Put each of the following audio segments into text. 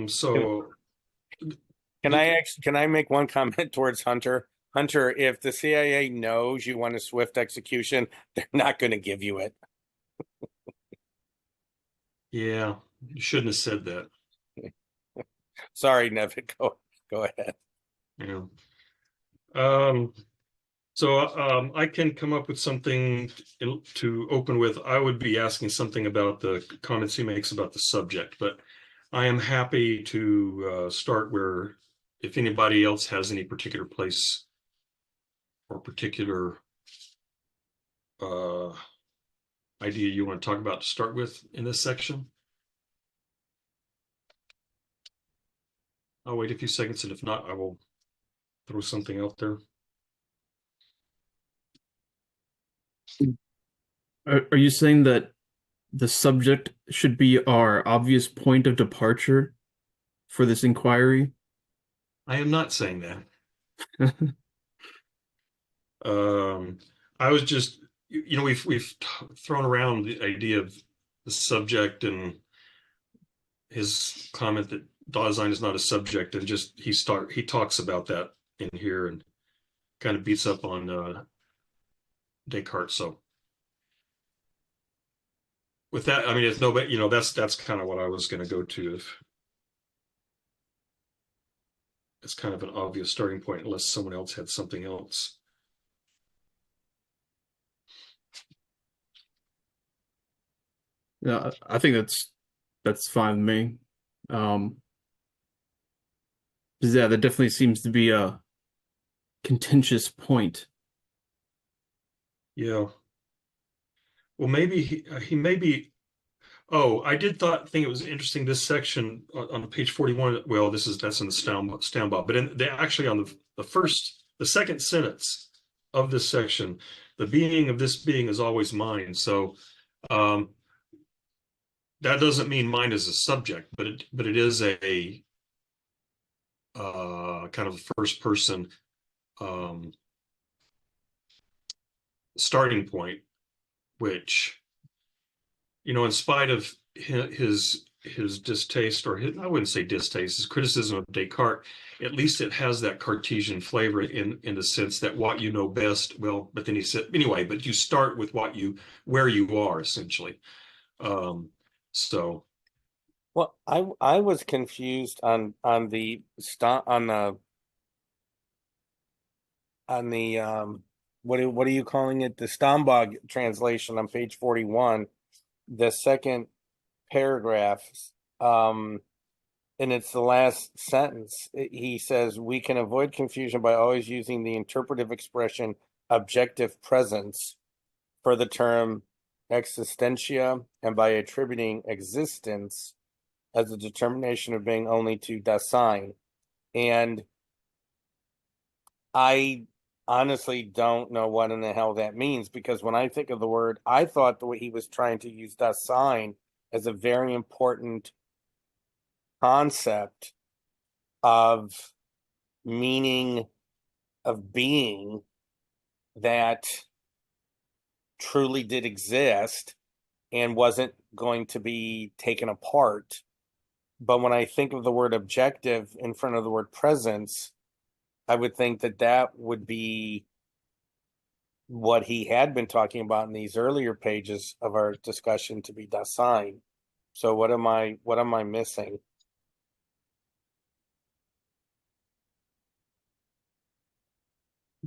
So Can I make one comment towards Hunter? Hunter, if the CIA knows you want a swift execution, they're not going to give you it. yeah, you shouldn't have said that. Sorry, Nevin. Go ahead. Yeah. Um, so I can come up with something to open with. I would be asking something about the comments he makes about the subject, but I am happy to start where if anybody else has any particular place or particular uh, idea you want to talk about to start with in this section. I'll wait a few seconds, and if not, I will throw something out there. Are you saying that the subject should be our obvious point of departure for this inquiry? I am not saying that. I was just, we've thrown around the idea of the subject and his comment that Dasein is not a subject, and just he talks about that in here and kind of beats up on Descartes. So with that, I mean, it's nobody, that's kind of what I was going to go to. If it's kind of an obvious starting point, unless someone else had something else. Yeah, I think that's fine with me. 'Cause, yeah, that definitely seems to be a contentious point. Yeah. Well, maybe he may be. Oh, I did think it was interesting. This section on page 41. Well, that's in the Steinbach, but actually on the second sentence of this section, the being of this being is always mind. So um, that doesn't mean mind is a subject, but it is a kind of first person um, starting point, which, in spite of his distaste, or I wouldn't say distaste, his criticism of Descartes, at least it has that Cartesian flavor in the sense that what you know best. Well, but then he said anyway. But you start with where you are essentially. So Well, I was confused on the stop on the what are you calling it? The Stambog translation on page 41, the second paragraph, um, and it's the last sentence. He says we can avoid confusion by always using the interpretive expression objective presence for the term existentia and by attributing existence as a determination of being only to Dasein. And I honestly don't know what in the hell that means, because when I think of the word, I thought the way he was trying to use Dasein as a very important concept of meaning of being that truly did exist and wasn't going to be taken apart. But when I think of the word objective in front of the word presence, I would think that that would be what he had been talking about in these earlier pages of our discussion to be Dasein. So what am I missing?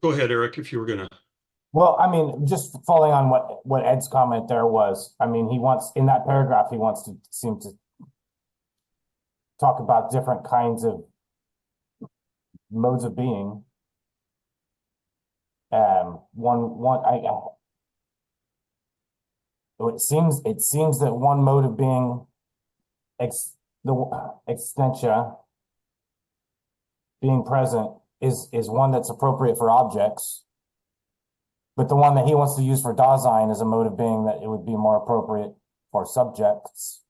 go ahead, Eric, if you were gonna. Well, I mean, just following on what Ed's comment there was, I mean, he wants in that paragraph, he wants to seem to talk about different kinds of modes of being. It seems that one mode of being, the existentia, being present, is one that's appropriate for objects. But the one that he wants to use for Dasein is a mode of being that it would be more appropriate for subjects.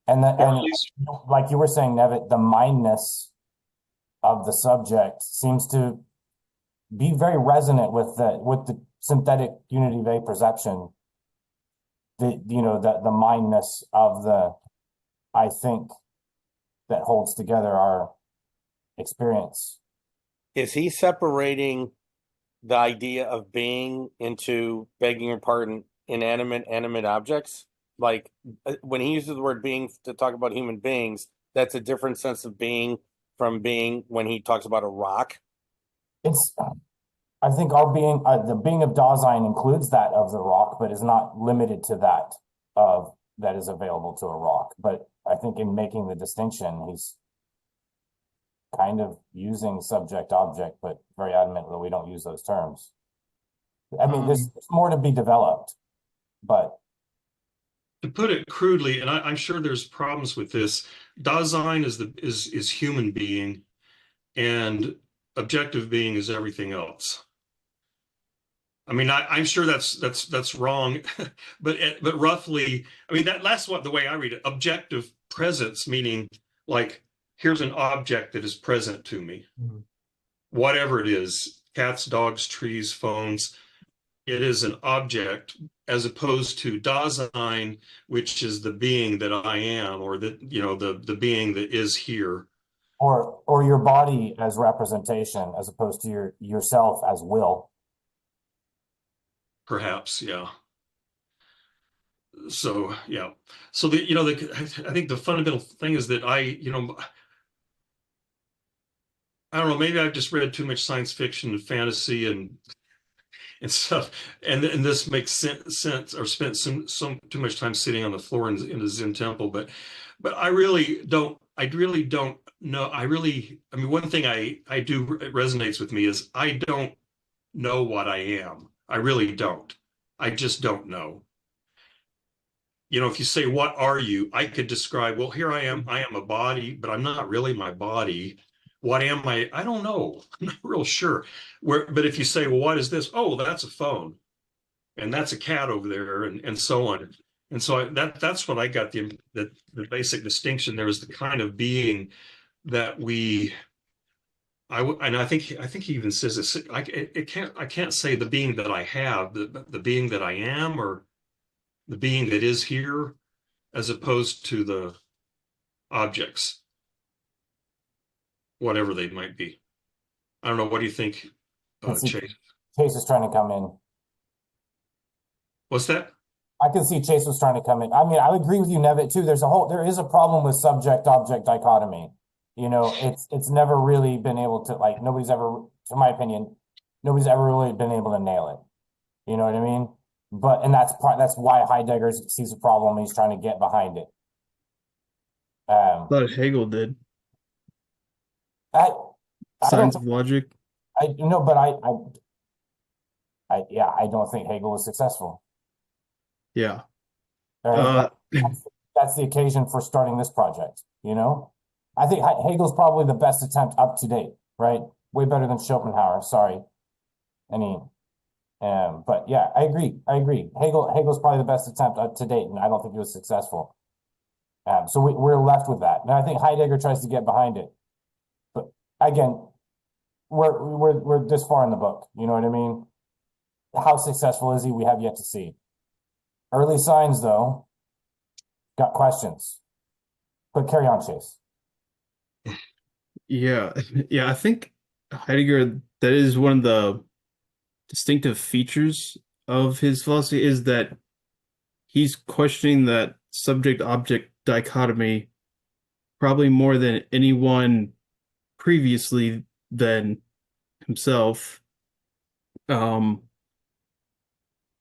And like you were saying, Nevitt, the mindness of the subject seems to be very resonant with the synthetic unity of perception. The mindness of I think, that holds together our experience. Is he separating the idea of being into, begging your pardon, inanimate, animate objects? Like when he uses the word being to talk about human beings, that's a different sense of being from being when he talks about a rock. It's, I think our being, the being of Dasein includes that of the rock, but is not limited to that of that is available to a rock. But I think in making the distinction, he's kind of using subject object, but very adamant that we don't use those terms. I mean, there's more to be developed, but To put it crudely, and I'm sure there's problems with this, Dasein is human being, and objective being is everything else. I mean, I'm sure that's wrong, but roughly, I mean that's what the way I read it. Objective presence, meaning like here's an object that is present to me, whatever it is, cats, dogs, trees, phones. It is an object, as opposed to Dasein, which is the being that I am, or the being that is here. or your body as representation, as opposed to yourself as will. Perhaps, yeah. So yeah. So I think the fundamental thing is that I don't know, maybe I've just read too much science fiction and fantasy and stuff, and this makes sense, or spent some too much time sitting on the floor in a Zen temple, but I really don't know. I mean, one thing I do, it resonates with me, is I don't know what I am. I really don't. I just don't know. If you say, what are you? I could describe, well, here I am a body, but I'm not really my body. What am I? I don't know. I'm not real sure. But if you say, well, what is this? Oh, that's a phone, and that's a cat over there, and so on. And so that's what I got, the basic distinction there is the kind of being that and I think he even says this. I can't say the being that I have, the being that I am, or the being that is here, as opposed to the objects, whatever they might be. I don't know. What do you think, Chase? Chase is trying to come in. What's that? I can see Chase was trying to come in. I mean, I agree with you, Nevitt, too. There is a problem with subject-object dichotomy. It's never really been able to, like, nobody's ever, in my opinion, nobody's ever really been able to nail it. You know what I mean? And that's why Heidegger sees a problem and he's trying to get behind it. I thought Hegel did. Science of logic. I don't think Hegel was successful. Yeah. That's the occasion for starting this project, I think Hegel's probably the best attempt up to date, right? Way better than Schopenhauer, sorry. But yeah, I agree. Hegel's probably the best attempt up to date, and I don't think he was successful. So we're left with that. And I think Heidegger tries to get behind it. But again, we're this far in the book, you know what I mean? How successful is he? We have yet to see. Early signs, though, got questions. But carry on, Chase. Yeah. Yeah, I think Heidegger, that is one of the distinctive features of his philosophy, is that he's questioning that subject-object dichotomy probably more than anyone previously than himself.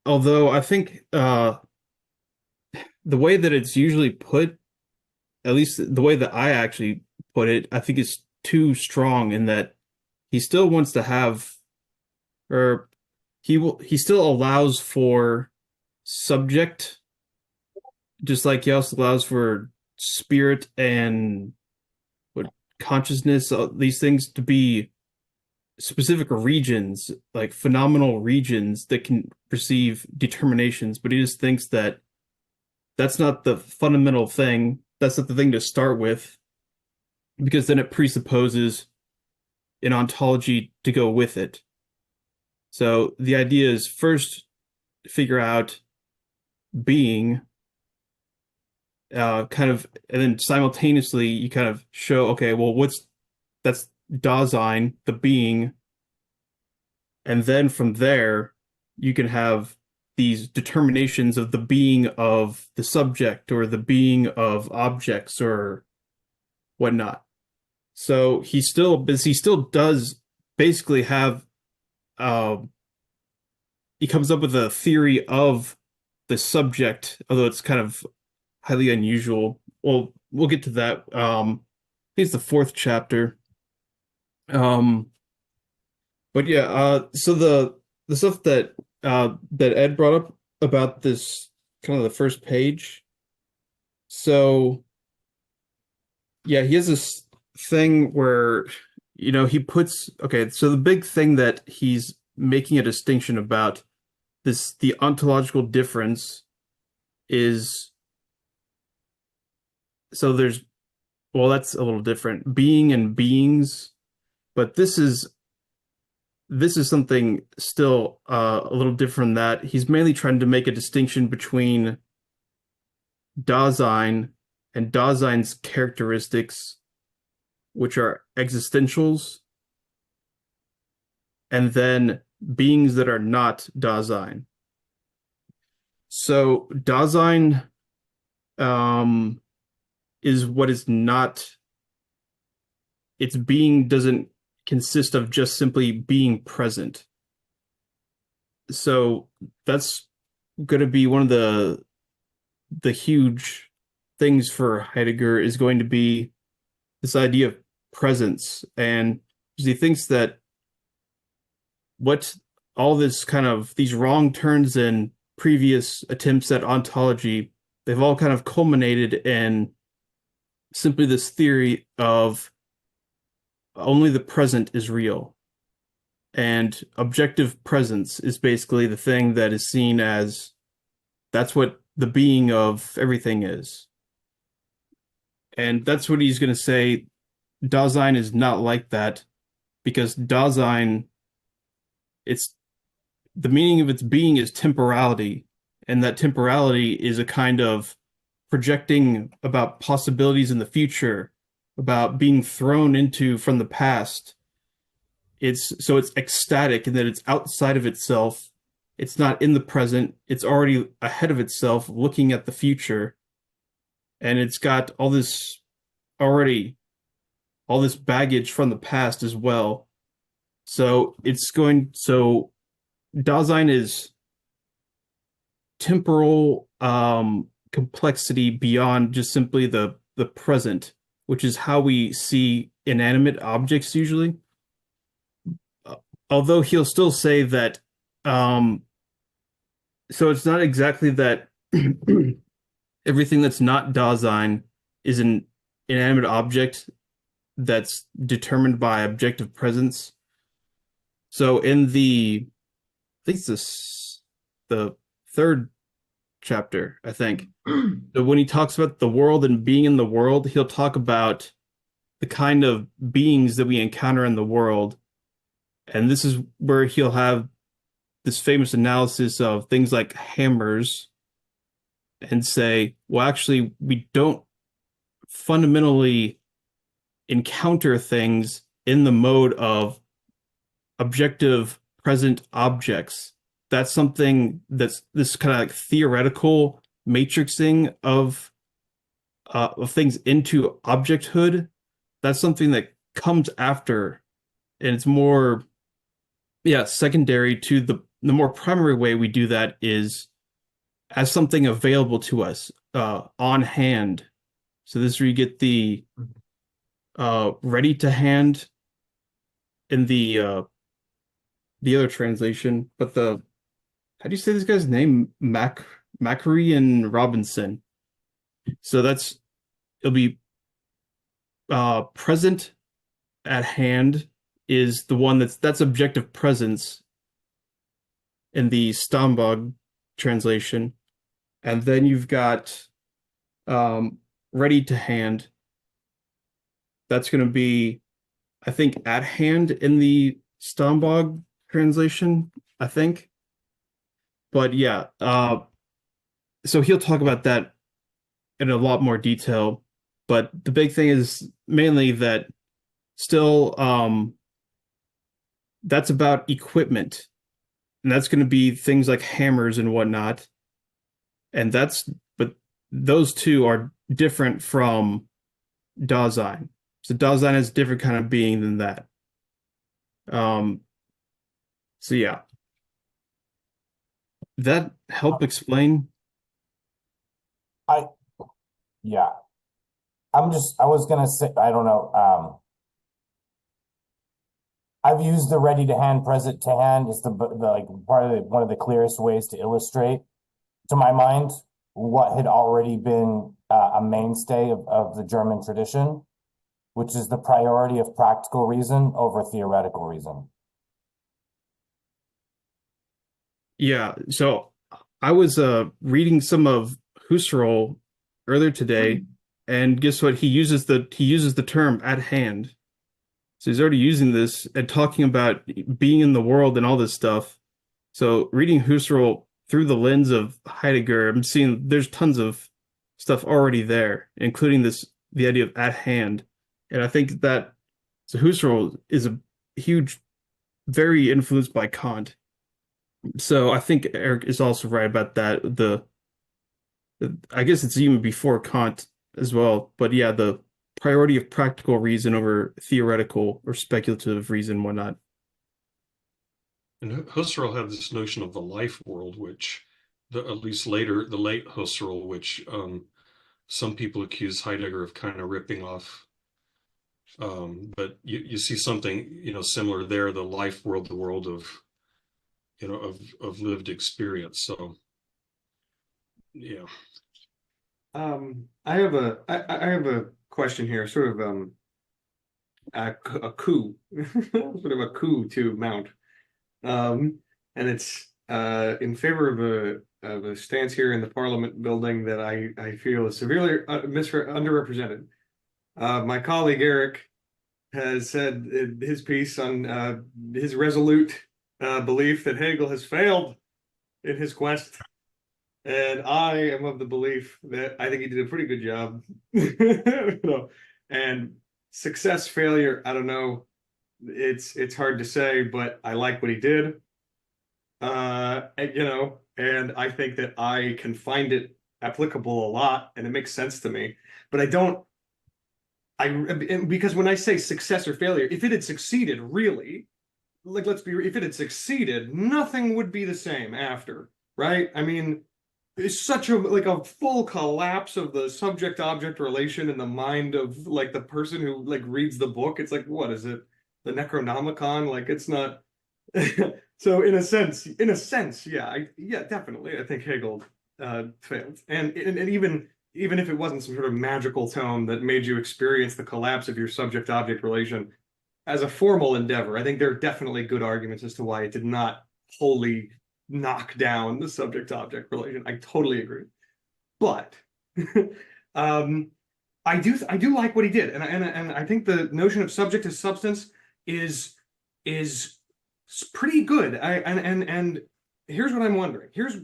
Although I think the way that it's usually put, at least the way that I actually put it, I think is too strong, in that he still wants to have, or he still allows for subject, just like he also allows for spirit and consciousness, these things to be specific regions, like phenomenal regions that can perceive determinations, but he just thinks that that's not the fundamental thing. That's not the thing to start with, because then it presupposes an ontology to go with it. So the idea is first figure out being, kind of, and then simultaneously you kind of show, okay, well, that's Dasein, the being, and then from there you can have these determinations of the being of the subject or the being of objects or whatnot. So he still does basically have, um, he comes up with a theory of the subject, although it's kind of highly unusual. Well, we'll get to that. I think it's the fourth chapter. Um, but yeah, so the stuff that Ed brought up about this kind of the first page. So yeah, he has this thing where, he puts, okay, so the big thing that he's making a distinction about the ontological difference is, so there's, well, that's a little different, being and beings, but this is something still a little different, that he's mainly trying to make a distinction between Dasein and Dasein's characteristics, which are existentials, and then beings that are not Dasein. So Dasein is what is not, its being doesn't consist of just simply being present. So that's going to be one of the huge things for Heidegger, is going to be this idea of presence. And he thinks that what all this kind of, these wrong turns in previous attempts at ontology, they've all kind of culminated in simply this theory of only the present is real. And objective presence is basically the thing that is seen as, that's what the being of everything is. And that's what he's going to say. Dasein is not like that, because Dasein, it's, the meaning of its being is temporality, and that temporality is a kind of projecting about possibilities in the future, about being thrown into from the past. It's ecstatic in that it's outside of itself. It's not in the present. It's already ahead of itself, looking at the future. And it's got all this baggage from the past as well. So Dasein is temporal complexity beyond just simply the present, which is how we see inanimate objects usually. Although he'll still say that, so it's not exactly that everything that's not Dasein is an inanimate object that's determined by objective presence. So in I think it's the third chapter, I think. So when he talks about the world and being in the world, he'll talk about the kind of beings that we encounter in the world. And this is where he'll have this famous analysis of things like hammers, and say, well, actually, we don't fundamentally encounter things in the mode of objective present objects. That's something that's this kind of like theoretical matrixing of things into objecthood. That's something that comes after, and it's more, secondary to the more primary way we do that is as something available to us on hand. So this is where you get the ready to hand in the other translation, but how do you say this guy's name? Macquarie and Robinson. So it'll be present at hand is the one that's objective presence in the Stambog translation. And then you've got ready to hand. That's going to be, I think, at hand in the Stambog translation, I think. But yeah, so he'll talk about that in a lot more detail. But the big thing is mainly that still that's about equipment, and that's going to be things like hammers and whatnot. And but those two are different from Dasein. So Dasein is a different kind of being than that. Um, so yeah, that help explain. I yeah. I was gonna say, I don't know. I've used the ready to hand, present to hand as the like one of the clearest ways to illustrate, to my mind, what had already been a mainstay of the German tradition, which is the priority of practical reason over theoretical reason. Yeah, so I was reading some of Husserl earlier today, and guess what? He uses the term at hand. So he's already using this and talking about being in the world and all this stuff. So reading Husserl through the lens of Heidegger, I'm seeing there's tons of stuff already there, including the idea of at hand. And I think that so Husserl is a huge, very influenced by Kant. So I think Eric is also right about that. I guess it's even before Kant as well. But yeah, the priority of practical reason over theoretical or speculative reason, whatnot. And Husserl had this notion of the life world, which at least later, the late Husserl, which some people accuse Heidegger of kind of ripping off. But you see something, similar there, the life world, the world of, of lived experience. So, yeah. I have a question here, sort of a coup, sort of a coup to mount, and it's in favor of a stance here in the Parliament building that I feel is severely underrepresented. My colleague Eric has said in his piece on his resolute belief that Hegel has failed in his quest. And I am of the belief that I think he did a pretty good job. And success, failure, I don't know. It's hard to say, but I like what he did. And I think that I can find it applicable a lot, and it makes sense to me. But I don't. Because when I say success or failure, if it had succeeded, really, like if it had succeeded, nothing would be the same after, right? I mean, it's such a full collapse of the subject-object relation in the mind of like the person who like reads the book. It's like, what is it? The Necronomicon? Like it's not. So in a sense, yeah, definitely. I think Hegel failed, and even if it wasn't some sort of magical tome that made you experience the collapse of your subject-object relation as a formal endeavor, I think there are definitely good arguments as to why it did not wholly knock down the subject-object relation. I totally agree, but I do like what he did, and I think the notion of subject as substance is pretty good. And here's what I'm wondering. Here's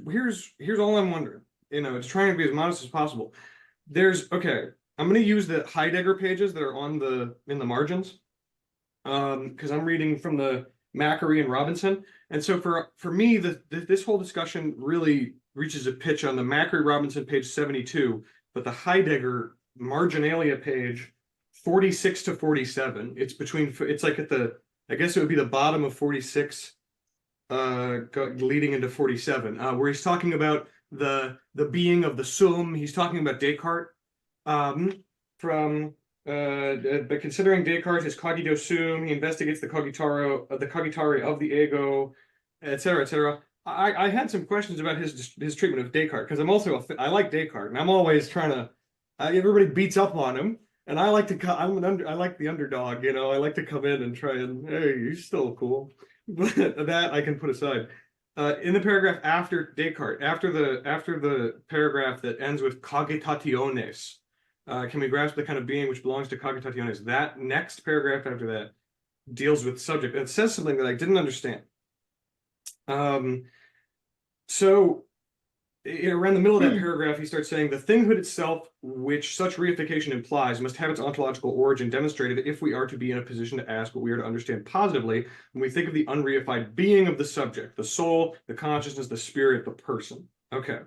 all I'm wondering. It's trying to be as modest as possible. Okay, I'm going to use the Heidegger pages that are in the margins, because I'm reading from the Macquarie and Robinson. And so for me, this whole discussion really reaches a pitch on the Macquarie Robinson page 72, but the Heidegger marginalia page 46 to 47. It's like I guess it would be the bottom of 46, leading into 47, where he's talking about the being of the sum. He's talking about Descartes, but considering Descartes his cogito sum, he investigates the cogitare of the ego, etc., etc. I had some questions about his treatment of Descartes, because I like Descartes, and I'm always trying to. Everybody beats up on him, and I like to. I like the underdog, I like to come in and try and, hey, you're still cool, but that I can put aside. In the paragraph after Descartes, after the paragraph that ends with cogitationes, can we grasp the kind of being which belongs to cogitationes? That next paragraph after that deals with subject, and it says something that I didn't understand. So around the middle of that paragraph, he starts saying the thinghood itself, which such reification implies, must have its ontological origin demonstrated if we are to be in a position to ask what we are to understand positively when we think of the unreified being of the subject, the soul, the consciousness, the spirit, the person. Okay.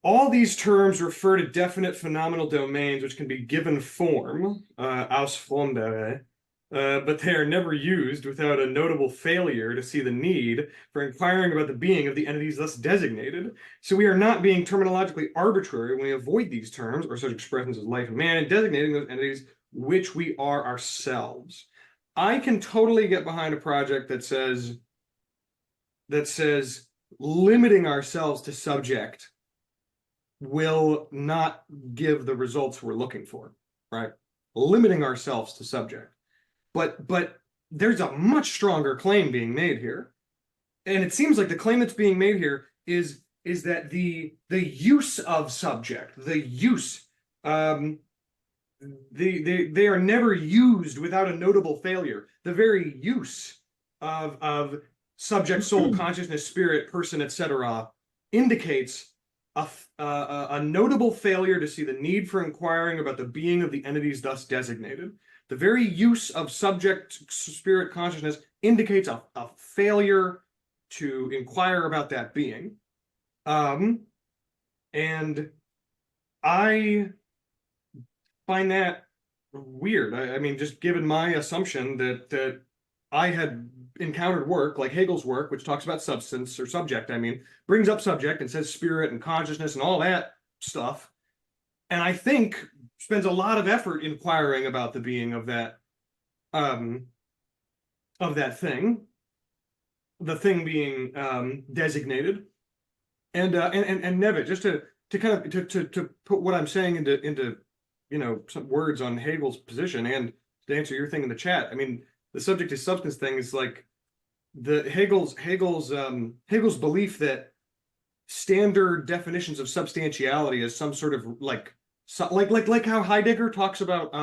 All these terms refer to definite phenomenal domains which can be given form, ausformbare, but they are never used without a notable failure to see the need for inquiring about the being of the entities thus designated. So we are not being terminologically arbitrary when we avoid these terms or such expressions as life and man and designating those entities which we are ourselves. I can totally get behind a project that says limiting ourselves to subject will not give the results we're looking for, right? Limiting ourselves to subject. But there's a much stronger claim being made here. And it seems like the claim that's being made here is that the use of subject, the use, they are never used without a notable failure. The very use of subject, soul, consciousness, spirit, person, etc., indicates a notable failure to see the need for inquiring about the being of the entities thus designated. The very use of subject, spirit, consciousness indicates a failure to inquire about that being. And I find that weird. I mean, just given my assumption that I had encountered work like Hegel's work, which talks about substance or subject, I mean, brings up subject and says spirit and consciousness and all that stuff. And I think spends a lot of effort inquiring about the being of that thing, the thing being designated. And Nevitt, just to kind of to put what I'm saying into some words on Hegel's position and to answer your thing in the chat. I mean, the subject to substance thing is like the Hegel's belief that standard definitions of substantiality is some sort of like how Heidegger talks about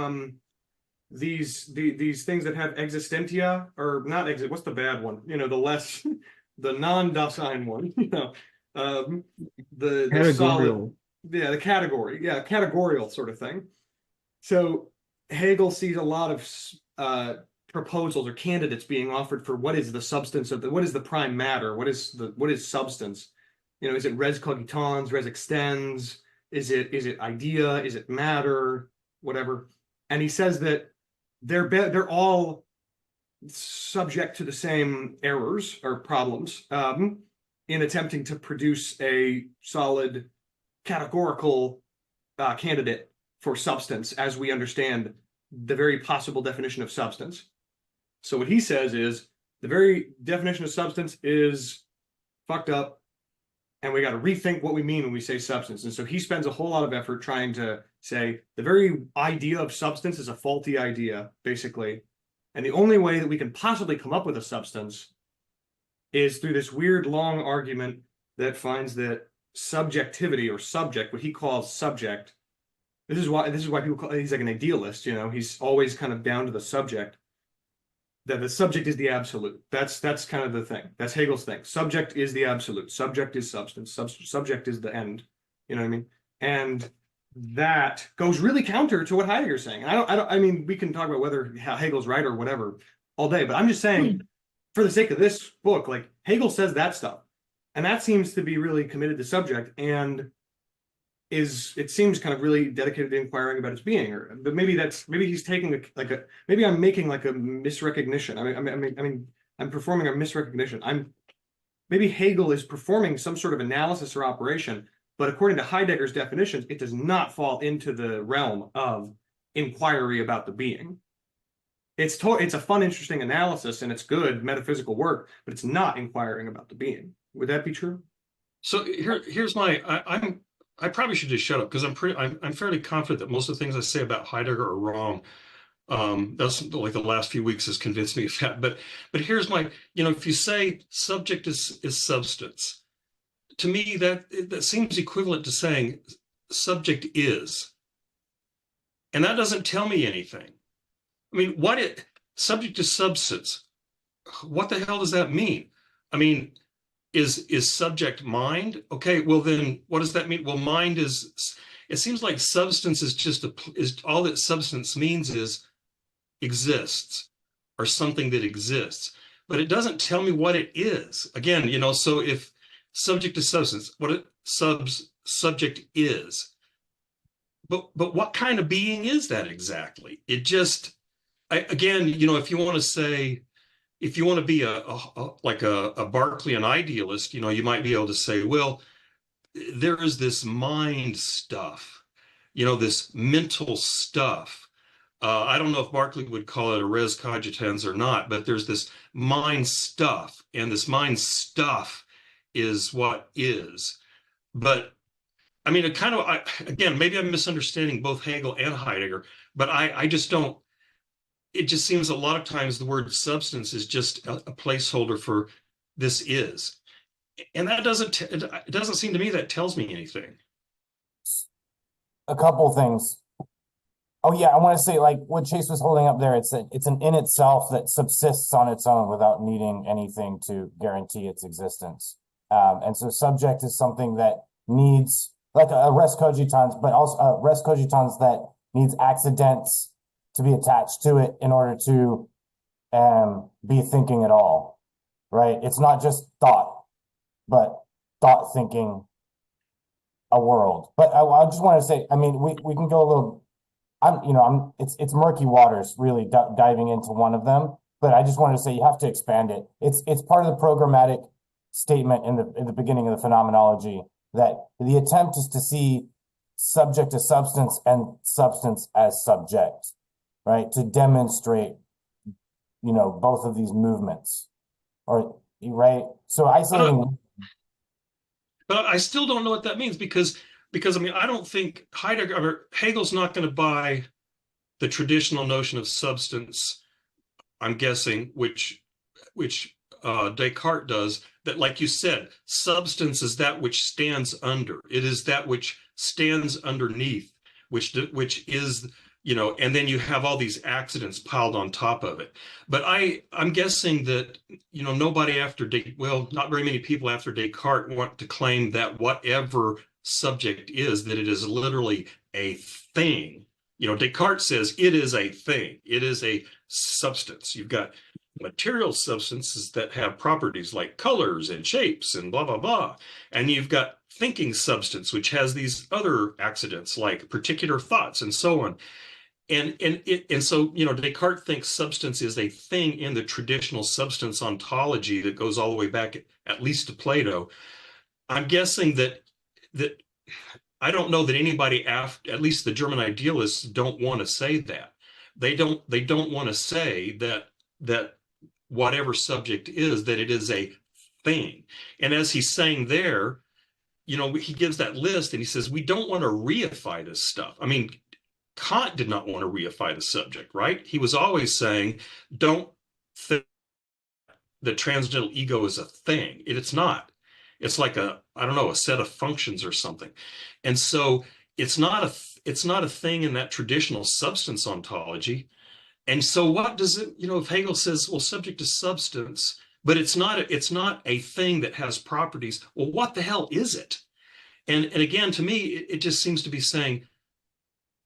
these things that have existentia, or not exist. What's the bad one? The non-Dasein one. The solid, the category, categorial sort of thing. So Hegel sees a lot of proposals or candidates being offered for what is the substance of what is the prime matter, what is substance? Is it res cogitans, res extens? Is it idea? Is it matter? Whatever. And he says that they're all subject to the same errors or problems in attempting to produce a solid categorical candidate for substance as we understand the very possible definition of substance. So what he says is the very definition of substance is fucked up, and we got to rethink what we mean when we say substance. And so he spends a whole lot of effort trying to say the very idea of substance is a faulty idea, basically. And the only way that we can possibly come up with a substance is through this weird long argument that finds that subjectivity or subject, what he calls subject, this is why people call he's like an idealist, he's always kind of down to the subject, that the subject is the absolute. That's kind of the thing. That's Hegel's thing. Subject is the absolute. Subject is substance. Subject is the end. You know what I mean? And that goes really counter to what Heidegger's saying. I mean, we can talk about whether Hegel's right or whatever all day, but I'm just saying, for the sake of this book, like Hegel says that stuff, and that seems to be really committed to subject, and it seems kind of really dedicated to inquiring about its being. But maybe he's taking maybe I'm making like a misrecognition. I'm performing a misrecognition. Maybe Hegel is performing some sort of analysis or operation, but according to Heidegger's definitions, it does not fall into the realm of inquiry about the being. It's a fun, interesting analysis, and it's good metaphysical work, but it's not inquiring about the being. Would that be true? So here's I probably should just shut up because I'm fairly confident that most of the things I say about Heidegger are wrong. That's like the last few weeks has convinced me of that. But here's my, if you say subject is substance, to me that seems equivalent to saying subject is, and that doesn't tell me anything. I mean, subject is substance. What the hell does that mean? I mean, is subject mind? Okay, well then what does that mean? Well, mind is, it seems like substance is just is all that substance means is exists, or something that exists, but it doesn't tell me what it is. Again, so if subject to substance, what it subject is, but what kind of being is that exactly? It just, again, if you want to say, if you want to be like a Berkeleyan idealist, you might be able to say, well, there is this mind stuff, this mental stuff. I don't know if Berkeley would call it a res cogitans or not, but there's this mind stuff, and this mind stuff is what is. But I mean, it kind of, again, maybe I'm misunderstanding both Hegel and Heidegger, but I just don't. It just seems a lot of times the word substance is just a placeholder for this is, and that it doesn't seem to me that tells me anything. A couple things. Oh yeah, I want to say like what Chase was holding up there. It's an in itself that subsists on its own without needing anything to guarantee its existence. And so subject is something that needs like a res cogitans, but also res cogitans that needs accidents to be attached to it in order to be thinking at all, right? It's not just thought, but thought thinking a world. But I just want to say, I mean, we can go a little. It's murky waters really diving into one of them, but I just wanted to say you have to expand it. It's part of the programmatic statement in the beginning of the phenomenology that the attempt is to see subject as substance and substance as subject, right? To demonstrate, both of these movements, or right. So isolating. But I still don't know what that means because I mean I don't think Hegel's not going to buy the traditional notion of substance. I'm guessing which Descartes does, that, like you said, substance is that which stands under. It is that which stands underneath, which is, and then you have all these accidents piled on top of it. But I'm guessing that, nobody after not very many people after Descartes want to claim that whatever subject is, that it is literally a thing. Descartes says it is a thing. It is a substance. You've got material substances that have properties like colors and shapes and blah, blah, blah. And you've got thinking substance, which has these other accidents like particular thoughts and so on. And so, Descartes thinks substance is a thing in the traditional substance ontology that goes all the way back at least to Plato. I'm guessing that I don't know that anybody at least the German idealists don't want to say that. They don't want to say that whatever subject is, that it is a thing. And as he's saying there, he gives that list and he says, we don't want to reify this stuff. I mean, Kant did not want to reify the subject, right? He was always saying, don't think the transcendental ego is a thing. It's not. It's like a set of functions or something. And so it's not a thing in that traditional substance ontology. And so what does it, if Hegel says, well, subject to substance, but it's not a thing that has properties, well, what the hell is it? And again, to me, it just seems to be saying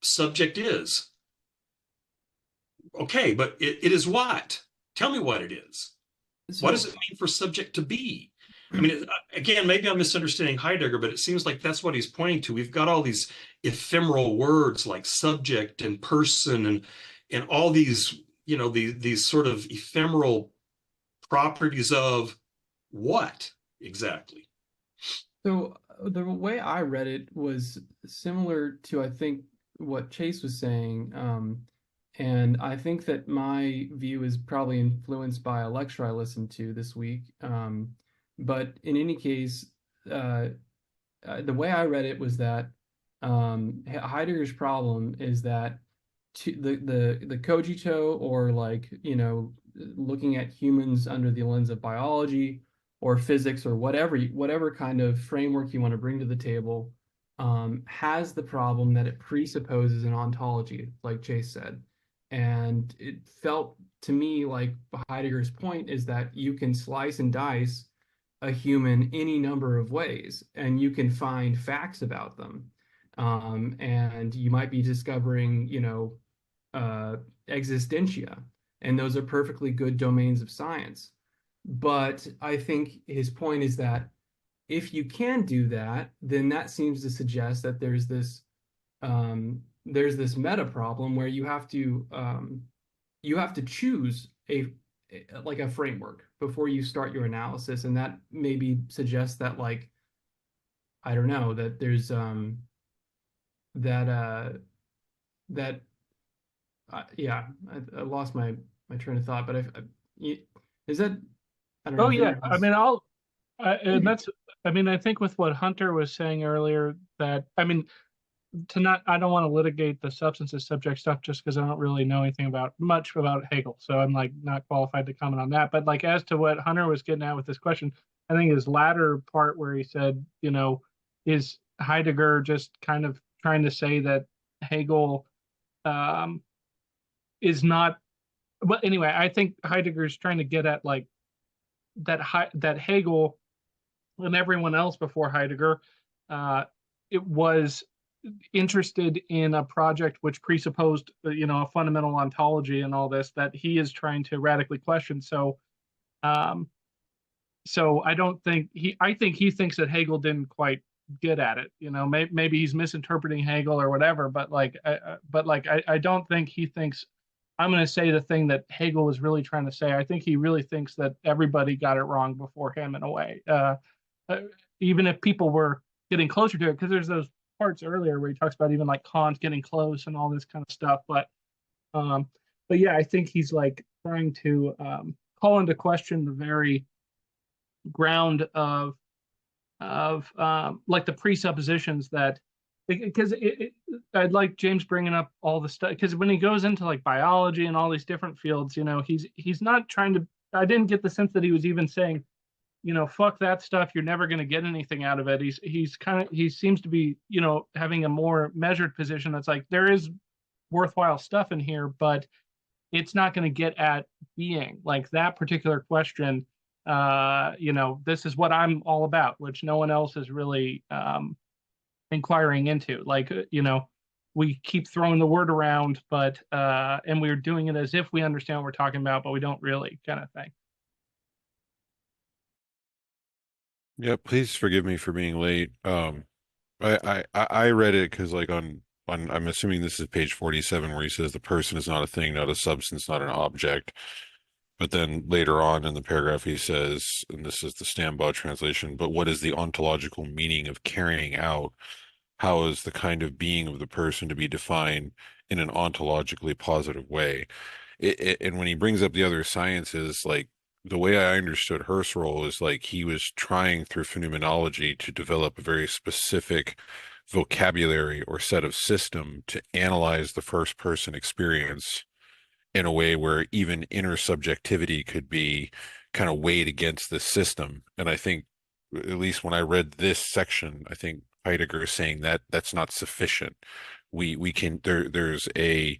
subject is. Okay, but it is what? Tell me what it is. What does it mean for subject to be? I mean, again, maybe I'm misunderstanding Heidegger, but it seems like that's what he's pointing to. We've got all these ephemeral words like subject and person and all these, these sort of ephemeral properties of what exactly? So the way I read it was similar to, I think, what Chase was saying. And I think that my view is probably influenced by a lecture I listened to this week. But in any case, the way I read it was that Heidegger's problem is that the cogito, or like, looking at humans under the lens of biology or physics or whatever kind of framework you want to bring to the table, has the problem that it presupposes an ontology, like Chase said. And it felt to me like Heidegger's point is that you can slice and dice a human any number of ways, and you can find facts about them. And you might be discovering, existentia, and those are perfectly good domains of science. But I think his point is that if you can do that, then that seems to suggest that there's this meta problem where you have to choose like a framework before you start your analysis, and that maybe suggests that, like, I don't know, that there's that that yeah, I lost my train of thought, but is that, I don't know Oh if yeah, anyone I else. mean, and that's, I mean, I think with what Hunter was saying earlier, that, I mean, I don't want to litigate the substances subject stuff just because I don't really know anything much about Hegel, so I'm like not qualified to comment on that. But like as to what Hunter was getting at with this question, I think his latter part where he said, is Heidegger just kind of trying to say that Hegel um, is not. But anyway, I think Heidegger is trying to get at like that Hegel and everyone else before Heidegger, it was interested in a project which presupposed, a fundamental ontology and all this that he is trying to radically question. Um, so I don't think I think he thinks that Hegel didn't quite get at it. Maybe he's misinterpreting Hegel or whatever. But I don't think he thinks I'm going to say the thing that Hegel was really trying to say. I think he really thinks that everybody got it wrong before him in a way. Uh, Even if people were getting closer to it, because there's those parts earlier where he talks about even like Kant getting close and all this kind of stuff. Um, but yeah, I think he's like trying to call into question the very ground of like the presuppositions that, because I'd like James bringing up all the stuff, because when he goes into like biology and all these different fields, he's not trying to. I didn't get the sense that he was even saying, fuck that stuff. You're never going to get anything out of it. He seems to be, having a more measured position. That's like, there is worthwhile stuff in here, but it's not going to get at being like that particular question. This is what I'm all about, which no one else is really inquiring into. Like, we keep throwing the word around, but and we're doing it as if we understand what we're talking about, but we don't really, kind of thing. Yeah, please forgive me for being late. I read it because like on I'm assuming this is page 47 where he says the person is not a thing, not a substance, not an object. But then later on in the paragraph he says, and this is the Stambaugh translation, but what is the ontological meaning of carrying out? How is the kind of being of the person to be defined in an ontologically positive way? And when he brings up the other sciences, like the way I understood Husserl is like he was trying through phenomenology to develop a very specific vocabulary or set of system to analyze the first person experience in a way where even inner subjectivity could be kind of weighed against this system. And I think, at least when I read this section, I think Heidegger is saying that that's not sufficient. We can there is a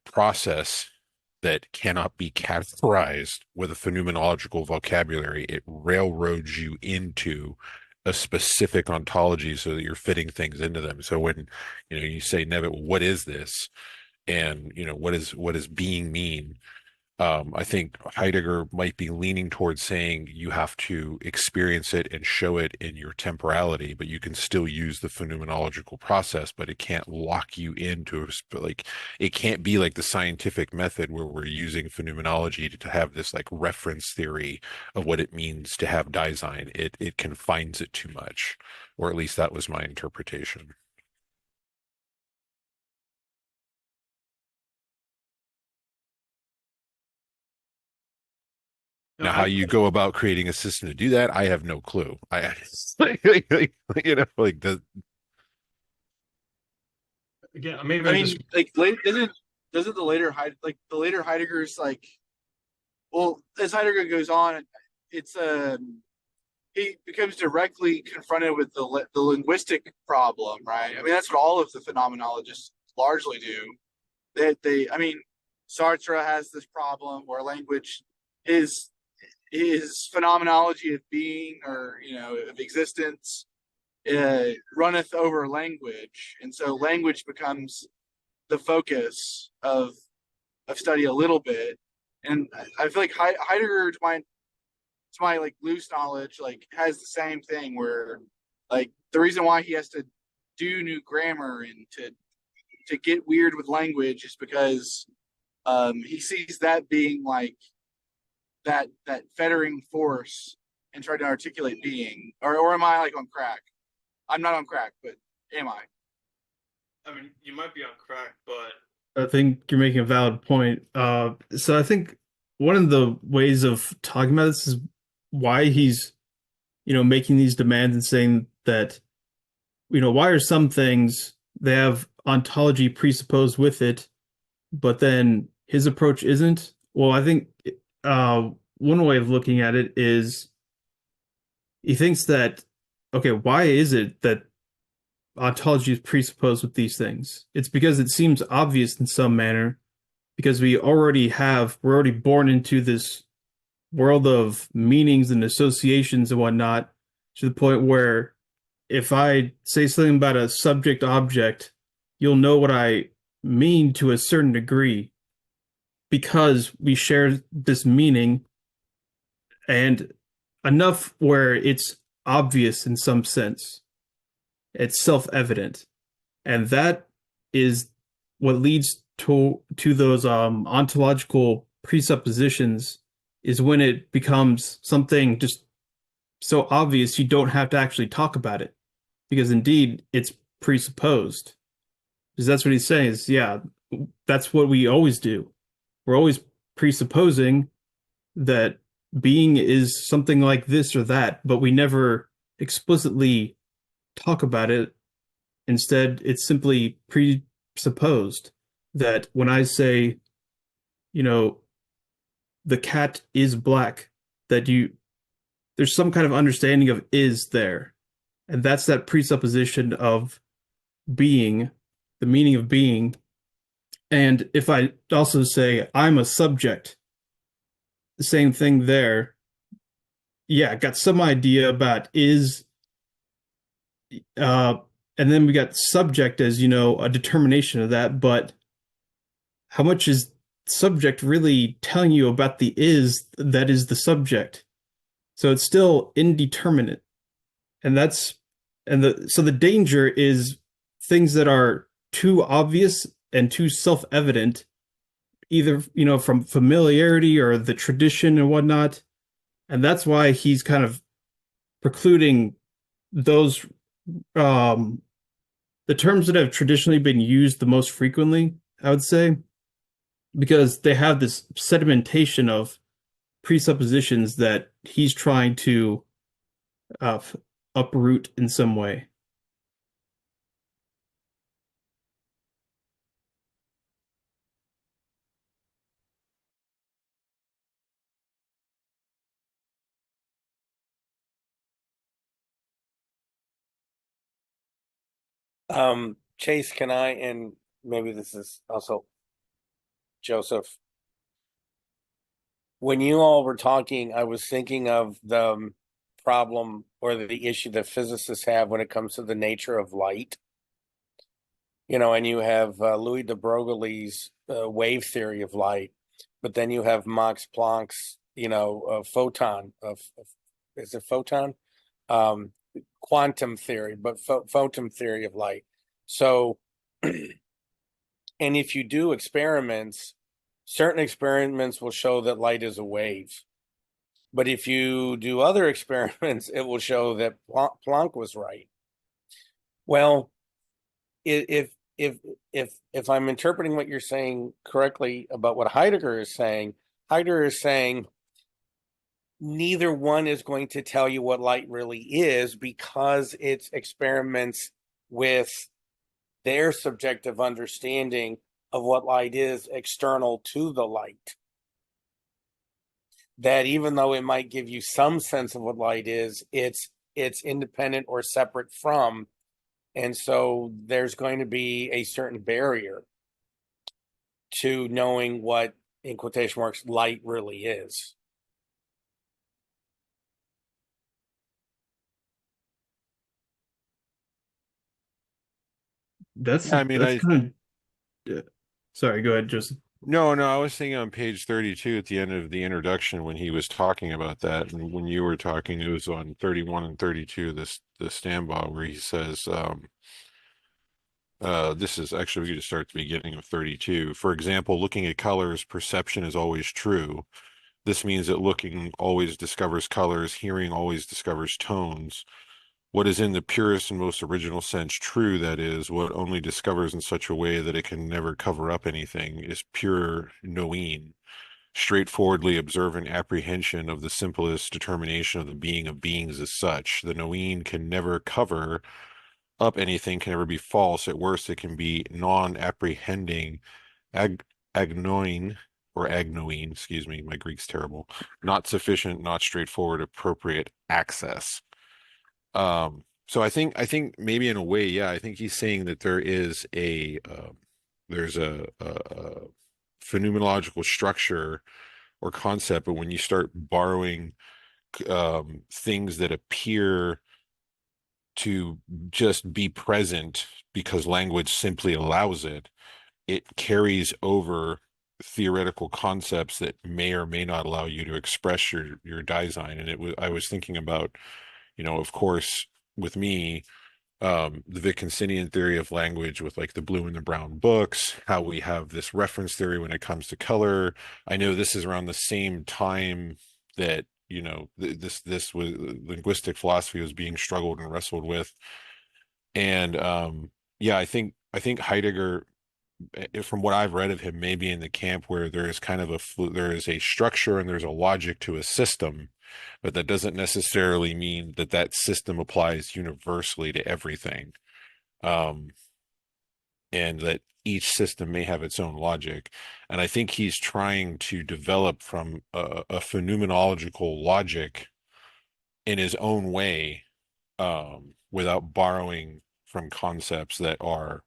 process that cannot be categorized with a phenomenological vocabulary. It railroads you into a specific ontology so that you're fitting things into them. So when you say, Nevitt, what is this? And what does being mean? I think Heidegger might be leaning towards saying you have to experience it and show it in your temporality, but you can still use the phenomenological process, but it can't lock you into like it can't be like the scientific method where we're using phenomenology to have this like reference theory of what it means to have Dasein. It confines it too much, or at least that was my interpretation. No, Now, how you go about creating a system to do that, I have no clue. Like the again, maybe I I'm mean, just like, doesn't the later Heidegger's like, well, as Heidegger goes on, it's he becomes directly confronted with the linguistic problem, right? I mean, that's what all of the phenomenologists largely do. I mean, Sartre has this problem where language is his phenomenology of being, or of existence, runneth over language, and so language becomes the focus of study a little bit. And I feel like Heidegger, to my like loose knowledge, like has the same thing where like the reason why he has to do new grammar and to get weird with language is because he sees that being like that fettering force and trying to articulate being. Or am I like on crack? I'm not on crack, but am I? I mean, you might be on crack, but I think you're making a valid point. So I think one of the ways of talking about this is why he's, making these demands and saying that, why are some things they have ontology presupposed with it, but then his approach isn't? Well, I think one way of looking at it is he thinks that, okay, why is it that ontology is presupposed with these things? It's because it seems obvious in some manner, because we're already born into this world of meanings and associations and whatnot, to the point where if I say something about a subject object, you'll know what I mean to a certain degree because we share this meaning, and enough where it's obvious in some sense. It's self-evident. And that is what leads to those ontological presuppositions, is when it becomes something just so obvious you don't have to actually talk about it, because indeed it's presupposed. Because that's what he's saying is, yeah, that's what we always do. We're always presupposing that being is something like this or that, but we never explicitly talk about it. Instead, it's simply presupposed that when I say, the cat is black, that there's some kind of understanding of is there. And that's that presupposition of being, the meaning of being. And if I also say I'm a subject, the same thing there. Yeah, got some idea about is, and then we got subject as, a determination of that, but how much is subject really telling you about the is that is the subject? So it's still indeterminate. And so the danger is things that are too obvious and too self-evident, either, from familiarity or the tradition and whatnot. And that's why he's kind of precluding those, the terms that have traditionally been used the most frequently, I would say, because they have this sedimentation of presuppositions that he's trying to uproot in some way. Chase, can I, and maybe this is also Joseph, when you all were talking, I was thinking of the problem or the issue that physicists have when it comes to the nature of light. And you have Louis de Broglie's wave theory of light, but then you have Max Planck's, photon is it photon? Quantum theory, but photon theory of light. So, and if you do experiments, certain experiments will show that light is a wave. But if you do other experiments, it will show that Planck was right. Well, if I'm interpreting what you're saying correctly about what Heidegger is saying neither one is going to tell you what light really is, because it's experiments with their subjective understanding of what light is external to the light. That even though it might give you some sense of what light is, it's independent or separate from. And so there's going to be a certain barrier to knowing what, in quotation marks, light really is. That's Yeah, I mean, that's kind of sorry, go ahead, Justin. no, I was thinking on page 32 at the end of the introduction when he was talking about that, and when you were talking, it was on 31 and 32, the Stambaugh, where he says, this is actually, we could just start at the beginning of 32. For example, looking at colors, perception is always true. This means that looking always discovers colors, hearing always discovers tones. What is in the purest and most original sense true, that is, what only discovers in such a way that it can never cover up anything, is pure knowing, straightforwardly observant apprehension of the simplest determination of the being of beings as such. The knowing can never cover up anything, can never be false. At worst, it can be non-apprehending, ag agnoing, or agnoing, excuse me, my Greek's terrible, not sufficient, not straightforward, appropriate access. So I think maybe in a way, yeah, I think he's saying that there is there's a phenomenological structure or concept, but when you start borrowing things that appear to just be present because language simply allows it, it carries over theoretical concepts that may or may not allow you to express your design. And I was thinking about, of course, with me, the Wittgensteinian theory of language with like the blue and the brown books, how we have this reference theory when it comes to color. I know this is around the same time that, this was linguistic philosophy was being struggled and wrestled with. And yeah, I think Heidegger, from what I've read of him, may be in the camp where there is kind of there is a structure and there's a logic to a system, but that doesn't necessarily mean that that system applies universally to everything. Um, and that each system may have its own logic. And I think he's trying to develop from a phenomenological logic in his own way, without borrowing from concepts that are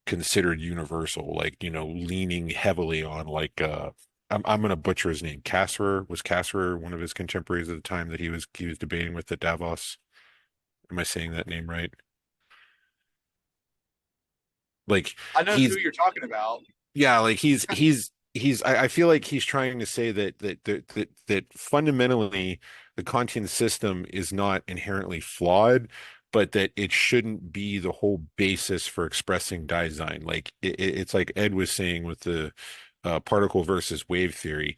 considered universal, like, leaning heavily on like I'm gonna butcher his name. Was Cassrer one of his contemporaries at the time that he was debating with at Davos? Am I saying that name right? Like I know who he's you're talking about. yeah, like I feel like he's trying to say that fundamentally the Kantian system is not inherently flawed, but that it shouldn't be the whole basis for expressing design. Like it's like Ed was saying with the particle versus wave theory.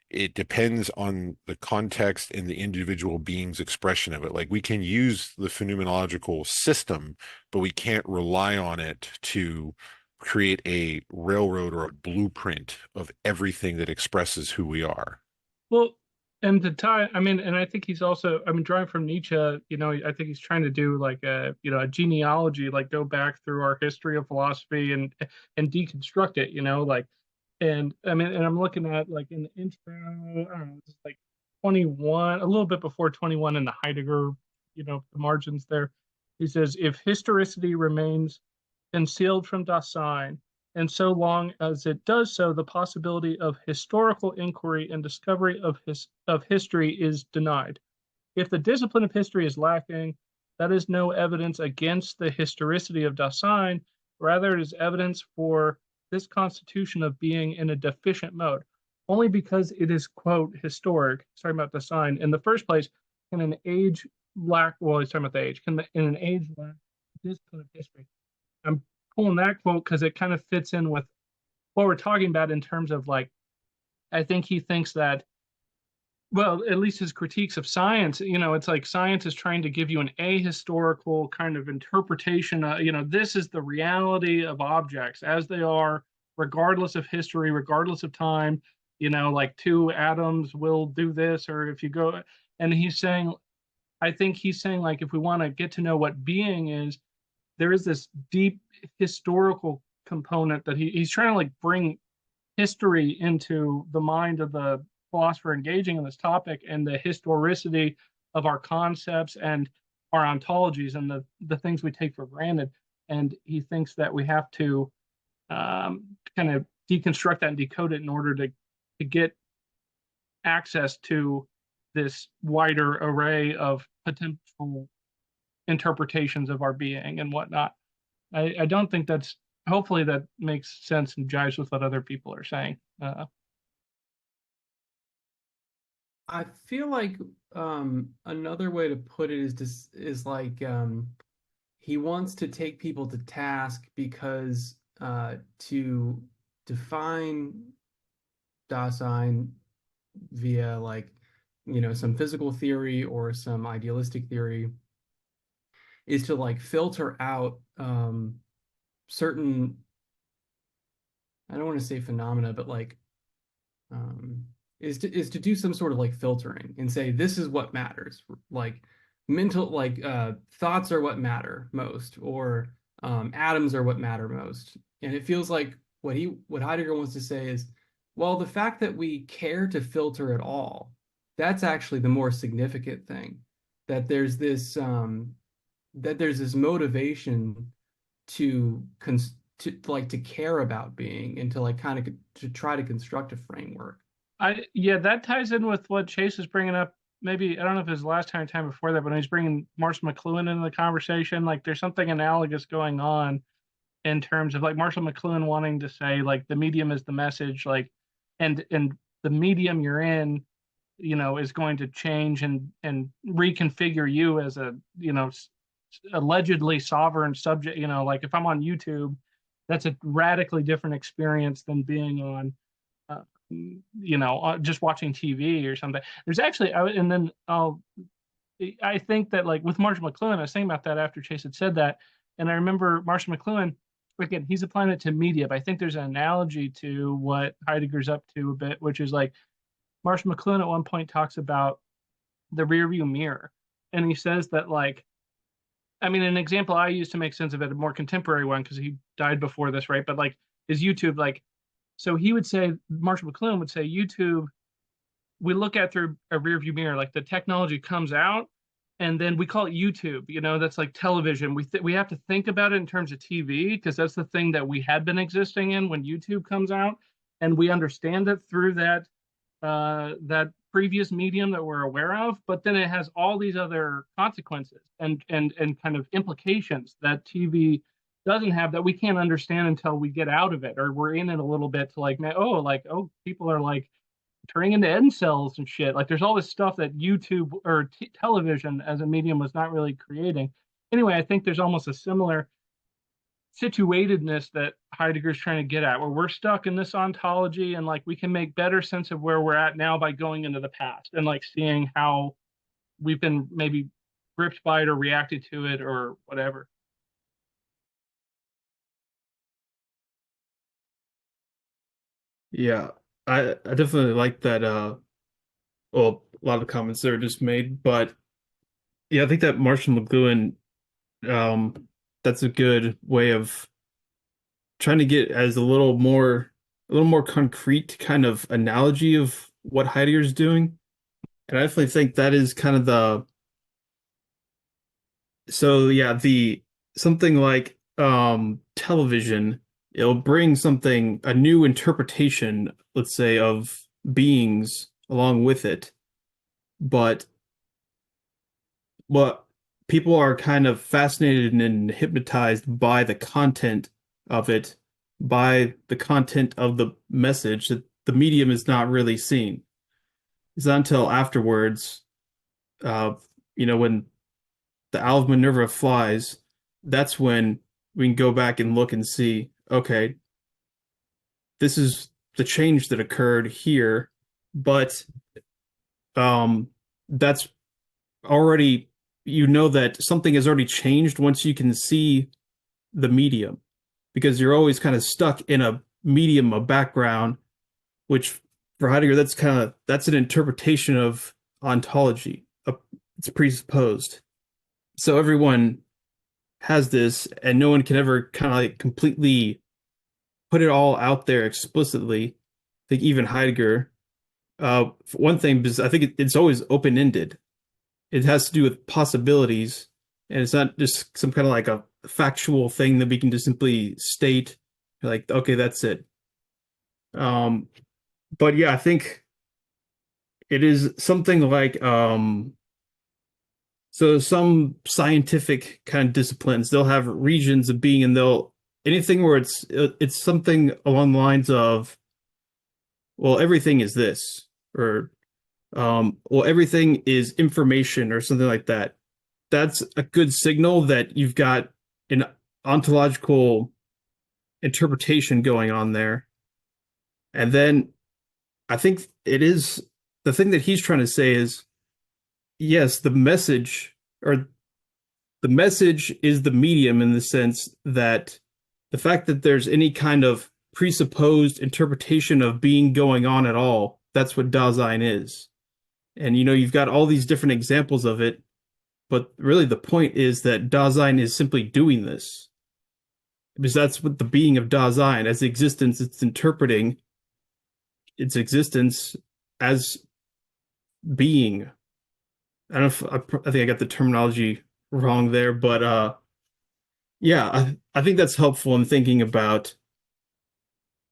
It depends on the context and the individual being's expression of it. Like we can use the phenomenological system, but we can't rely on it to create a railroad or a blueprint of everything that expresses who we are. Well, and to tie, I mean, and I think he's also, I mean, drawing from Nietzsche, I think he's trying to do like a genealogy, like go back through our history of philosophy and deconstruct it, like, and I mean, and I'm looking at like in the intro, I don't know, it's like 21, a little bit before 21 in the Heidegger, the margins there. He says, if historicity remains concealed from Dasein, and so long as it does so, the possibility of historical inquiry and discovery of history is denied. If the discipline of history is lacking, that is no evidence against the historicity of Dasein. Rather, it is evidence for this constitution of being in a deficient mode, only because it is, quote, historic. Sorry about Dasein. In the first place, can an age lack, well, he's talking about the age, in an age lack discipline of history? I'm pulling that quote because it kind of fits in with what we're talking about in terms of like, I think he thinks that, well, at least his critiques of science, it's like science is trying to give you an ahistorical kind of interpretation. This is the reality of objects as they are, regardless of history, regardless of time. Like two atoms will do this, or if you go, and I think he's saying like, if we want to get to know what being is, there is this deep historical component that he's trying to like bring history into the mind of the philosopher engaging in this topic, and the historicity of our concepts and our ontologies and the things we take for granted. And he thinks that we have to kind of deconstruct that and decode it in order to get access to this wider array of potential interpretations of our being and whatnot. I don't think that's, hopefully that makes sense and jives with what other people are saying. I feel like another way to put it is like he wants to take people to task because to define Dasein via like some physical theory or some idealistic theory is to like filter out certain, I don't want to say phenomena, but like is to do some sort of like filtering and say this is what matters, like mental, like thoughts are what matter most, or atoms are what matter most. And it feels like what Heidegger wants to say is, well, the fact that we care to filter at all, that's actually the more significant thing. That there's this motivation to to care about being and to like kind of to try to construct a framework. Yeah, that ties in with what Chase is bringing up. Maybe I don't know if it was last time or time before that, but when he's bringing Marshall McLuhan into the conversation, like there's something analogous going on in terms of like Marshall McLuhan wanting to say like the medium is the message, like and the medium you're in, is going to change and reconfigure you as a allegedly sovereign subject. Like if I'm on YouTube, that's a radically different experience than being on just watching TV or something. There's actually, I think that like with Marshall McLuhan, I was thinking about that after Chase had said that, and I remember Marshall McLuhan, again, he's applying it to media, but I think there's an analogy to what Heidegger's up to a bit, which is like Marshall McLuhan at one point talks about the rearview mirror, and he says that like, I mean, an example I use to make sense of it, a more contemporary one, because he died before this, right? But like, is YouTube like, so he would say, Marshall McLuhan would say, YouTube, we look at through a rear view mirror, like the technology comes out, and then we call it YouTube. That's like television. We have to think about it in terms of TV because that's the thing that we had been existing in when YouTube comes out, and we understand it through that previous medium that we're aware of. But then it has all these other consequences and kind of implications that TV doesn't have, that we can't understand until we get out of it or we're in it a little bit to like, people are like turning into incels and shit. Like there's all this stuff that YouTube or television as a medium was not really creating. Anyway, I think there's almost a similar situatedness that Heidegger's trying to get at, where we're stuck in this ontology and like we can make better sense of where we're at now by going into the past and like seeing how we've been maybe gripped by it or reacted to it or whatever. Yeah, I definitely like that. Well, a lot of the comments that are just made, but yeah, I think that Marshall McLuhan, that's a good way of trying to get as a little more concrete kind of analogy of what Heidegger's doing. And I definitely think that is kind of so yeah, the something like television, it'll bring a new interpretation, let's say, of beings along with it. But what people are kind of fascinated and hypnotized by the content of it, by the content of the message that the medium is not really seen. It's not until afterwards, when the owl of Minerva flies, that's when we can go back and look and see, okay, this is the change that occurred here, but that's already, that something has already changed once you can see the medium, because you're always kind of stuck in a medium, a background, which for Heidegger, that's an interpretation of ontology. It's presupposed. So everyone has this, and no one can ever kind of like completely put it all out there explicitly. I think even Heidegger, for one thing, because I think it's always open-ended. It has to do with possibilities, and it's not just some kind of like a factual thing that we can just simply state, like, okay, that's it. But yeah, I think it is something like So some scientific kind of disciplines, they'll have regions of being, and they'll anything where it's something along the lines of, well, everything is this, or well, everything is information, or something like that. That's a good signal that you've got an ontological interpretation going on there. And then I think it is the thing that he's trying to say is, yes, the message is the medium, in the sense that the fact that there's any kind of presupposed interpretation of being going on at all, that's what Dasein is. And you've got all these different examples of it, but really the point is that Dasein is simply doing this. Because that's what the being of Dasein, as existence, it's interpreting its existence as being. I don't know if I think I got the terminology wrong there, but yeah, I think that's helpful in thinking about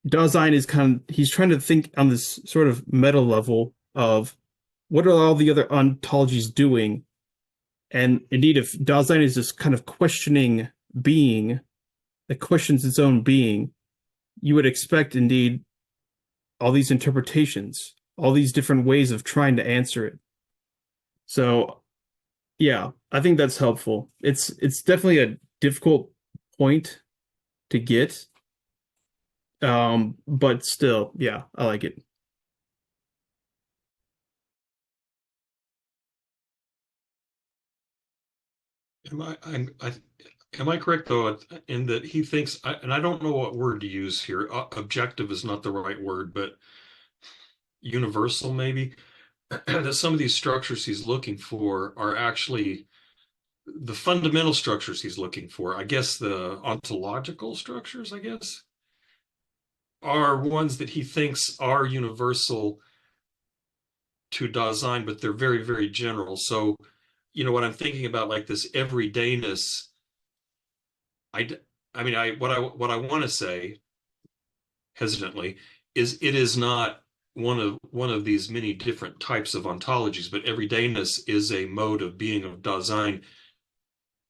Dasein. Is he's trying to think on this sort of meta level of what are all the other ontologies doing, and indeed, if Dasein is this kind of questioning being that questions its own being, you would expect indeed all these interpretations, all these different ways of trying to answer it. So yeah, I think that's helpful. It's definitely a difficult point to get. But still, yeah, I like it. Am I correct though in that he thinks, and I don't know what word to use here. Objective is not the right word, but universal maybe. That some of these structures he's looking for are actually the fundamental structures he's looking for. I guess the ontological structures, I guess, are ones that he thinks are universal to Dasein, but they're very, very general. So, what I'm thinking about, like this everydayness, I mean, what I want to say hesitantly is it is not one of these many different types of ontologies, but everydayness is a mode of being of Dasein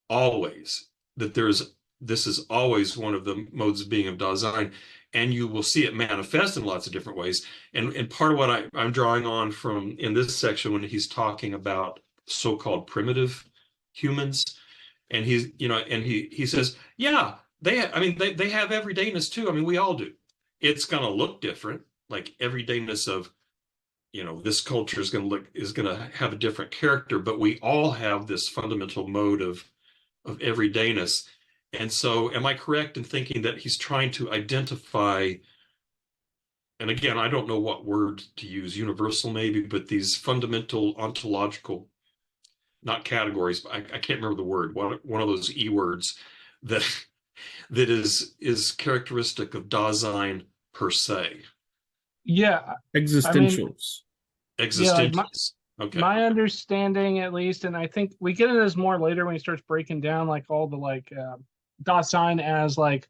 always. This is always one of the modes of being of Dasein, and you will see it manifest in lots of different ways. And part of what I'm drawing on from in this section when he's talking about so-called primitive humans, and he says, yeah, they have everydayness too. I mean, we all do. It's going to look different, like everydayness of this culture is going to have a different character, but we all have this fundamental mode of everydayness. And so, am I correct in thinking that he's trying to identify, and again, I don't know what word to use, universal maybe, but these fundamental ontological, not categories, but I can't remember the word, one of those E words that is characteristic of Dasein per se. Yeah, Existentials. Existentials. Okay. My understanding, at least, and I think we get into this more later when he starts breaking down like all the Dasein as a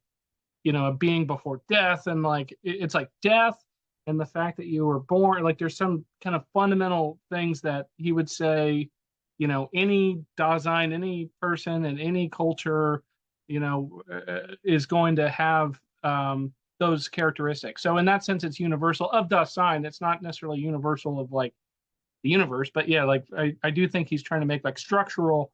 being before death, and it's like death and the fact that you were born. Like there's some kind of fundamental things that he would say, any Dasein, any person in any culture, is going to have those characteristics. So in that sense, it's universal of Dasein. It's not necessarily universal of the universe, but yeah, I do think he's trying to make structural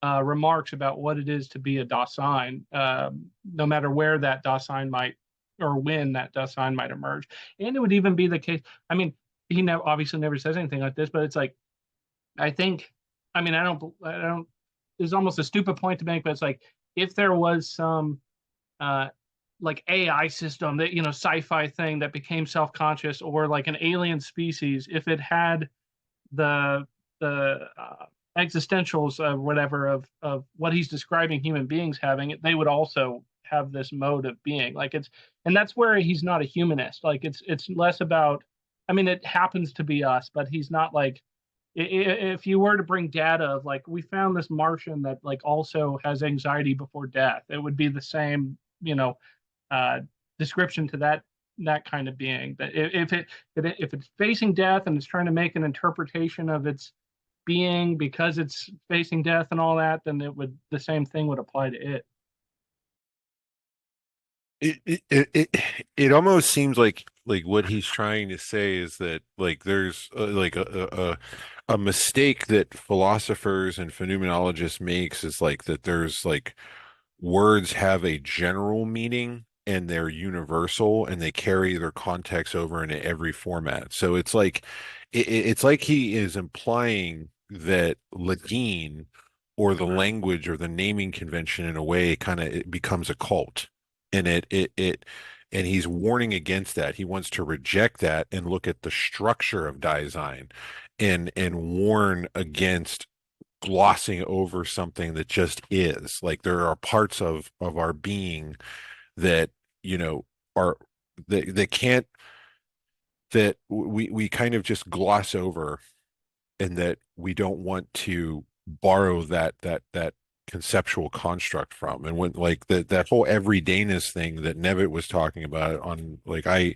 remarks about what it is to be a Dasein, no matter where that Dasein might, or when that Dasein might emerge. And it would even be the case. I mean, he obviously never says anything like this, but it's I think, I don't. It's almost a stupid point to make, but it's if there was some AI system that sci-fi thing that became self-conscious, or an alien species, if it had the existentials of whatever of what he's describing human beings having, they would also have this mode of being. And that's where he's not a humanist. It's less about, it happens to be us, but he's not if you were to bring data of we found this Martian that also has anxiety before death, it would be the same description to that kind of being. That if it's facing death and it's trying to make an interpretation of its being because it's facing death and all that, then the same thing would apply to it. It almost seems like what he's trying to say is that like there's like a mistake that philosophers and phenomenologists makes is like that there's like words have a general meaning and they're universal and they carry their context over into every format. So it's like he is implying that Latin or the language or the naming convention in a way kind of it becomes a cult. And and he's warning against that. He wants to reject that and look at the structure of Dasein and warn against glossing over something that just is. Like there are parts of our being that, you know, are that can't that we kind of just gloss over and that we don't want to borrow that conceptual construct from. And when like that whole everydayness thing that Nevitt was talking about on like I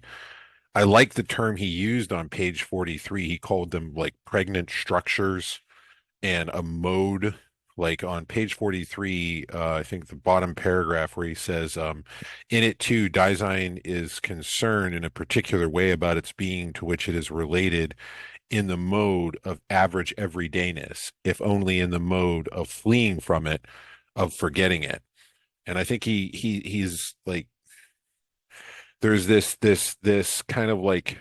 like the term he used on page 43. He called them like pregnant structures and a mode. Like on page 43, I think the bottom paragraph where he says, in it too, Dasein is concerned in a particular way about its being to which it is related in the mode of average everydayness, if only in the mode of fleeing from it, of forgetting it. And I think he's like there's this kind of like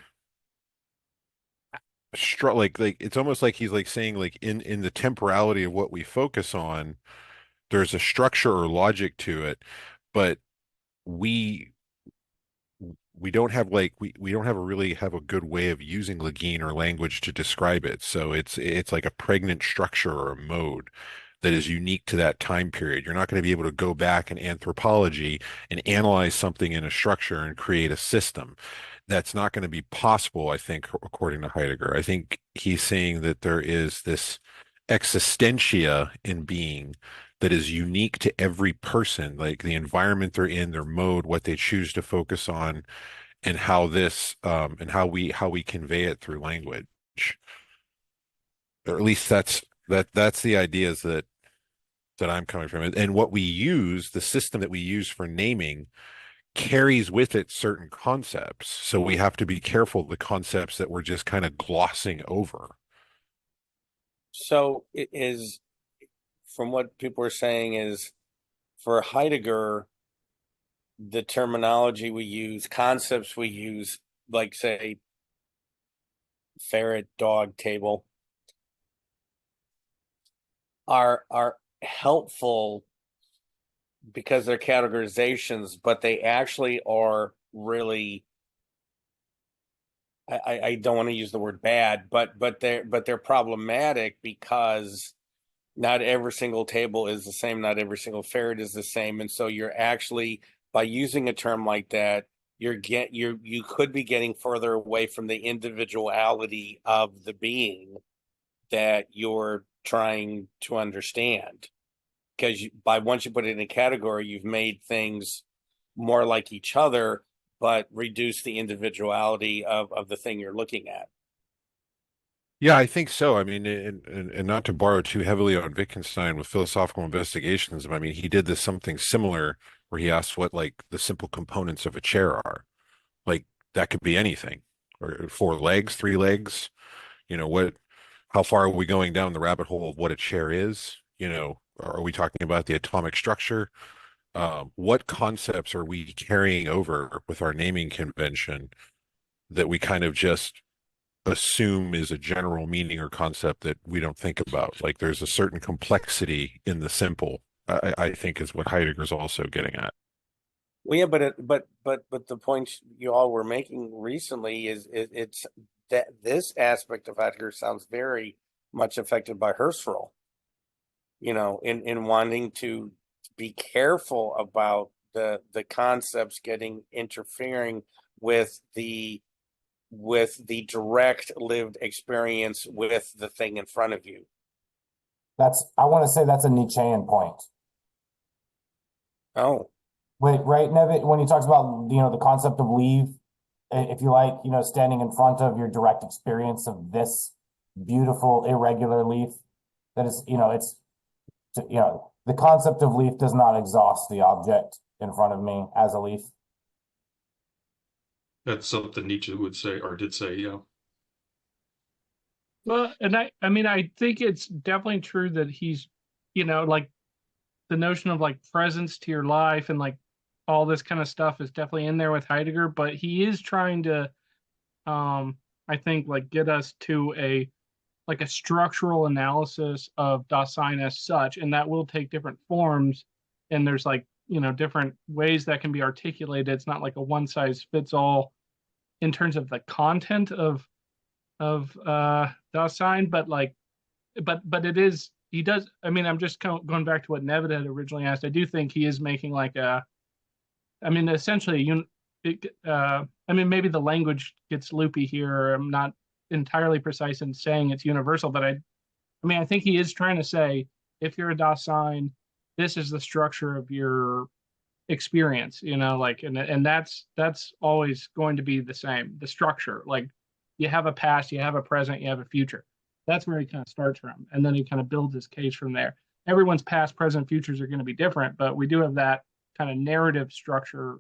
like it's almost like he's like saying like in the temporality of what we focus on, there's a structure or logic to it, but we we don't have like we don't have a really have a good way of using Lagine or language to describe it. So it's like a pregnant structure or a mode that is unique to that time period. You're not going to be able to go back in anthropology and analyze something in a structure and create a system. That's not going to be possible, I think, according to Heidegger. I think he's saying that there is this existentia in being that is unique to every person, like the environment they're in, their mode, what they choose to focus on, and how this and how we convey it through language. Or at least that's the ideas that I'm coming from. And what we use, the system that we use for naming carries with it certain concepts. So we have to be careful of the concepts that we're just kind of glossing over. So it is, from what people are saying, is for Heidegger, the terminology we use, concepts we use, like say ferret, dog, table, are helpful because they're categorizations, but they actually are really, I don't want to use the word bad, but they're problematic because not every single table is the same, not every single ferret is the same, and so you're actually, by using a term like that, you could be getting further away from the individuality of the being that you're trying to understand. Because by once you put it in a category, you've made things more like each other, but reduce the individuality of the thing you're looking at. Yeah, I think so. I mean, and not to borrow too heavily on Wittgenstein with philosophical investigations, but I mean, he did this something similar where he asked what like the simple components of a chair are. Like that could be anything, or four legs, three legs. You know, how far are we going down the rabbit hole of what a chair is? You know, are we talking about the atomic structure? What concepts are we carrying over with our naming convention that we kind of just assume is a general meaning or concept that we don't think about? Like there's a certain complexity in the simple, I think is what Heidegger's also getting at. Well, yeah, but the point you all were making recently is it's that this aspect of Heidegger sounds very much affected by Husserl. You know, in wanting to be careful about the concepts getting interfering with the direct lived experience with the thing in front of you. I want to say that's a Nietzschean point. Oh, Wait, right, Nevitt, when he talks about, the concept of leave, if you like, standing in front of your direct experience of this beautiful, irregular leaf. That is, the concept of leaf does not exhaust the object in front of me as a leaf. That's something Nietzsche would say or did say, yeah. Well, and I mean, I think it's definitely true that he's, like the notion of like presence to your life and like all this kind of stuff is definitely in there with Heidegger, but he is trying to, I think, like get us to a structural analysis of Dasein as such, and that will take different forms. And there's like, different ways that can be articulated. It's not like a one size fits all in terms of the content of Dasein, but like, but it is, he does. I mean, I'm just kind of going back to what Nevid had originally asked. I do think he is making like I mean, essentially, I mean, maybe the language gets loopy here. I'm not entirely precise in saying it's universal, but I mean, I think he is trying to say if you're a Dasein, this is the structure of your experience, like, and that's always going to be the same, the structure. Like, you have a past, you have a present, you have a future. That's where he kind of starts from, and then he kind of builds his case from there. Everyone's past, present, futures are going to be different, but we do have that kind of narrative structure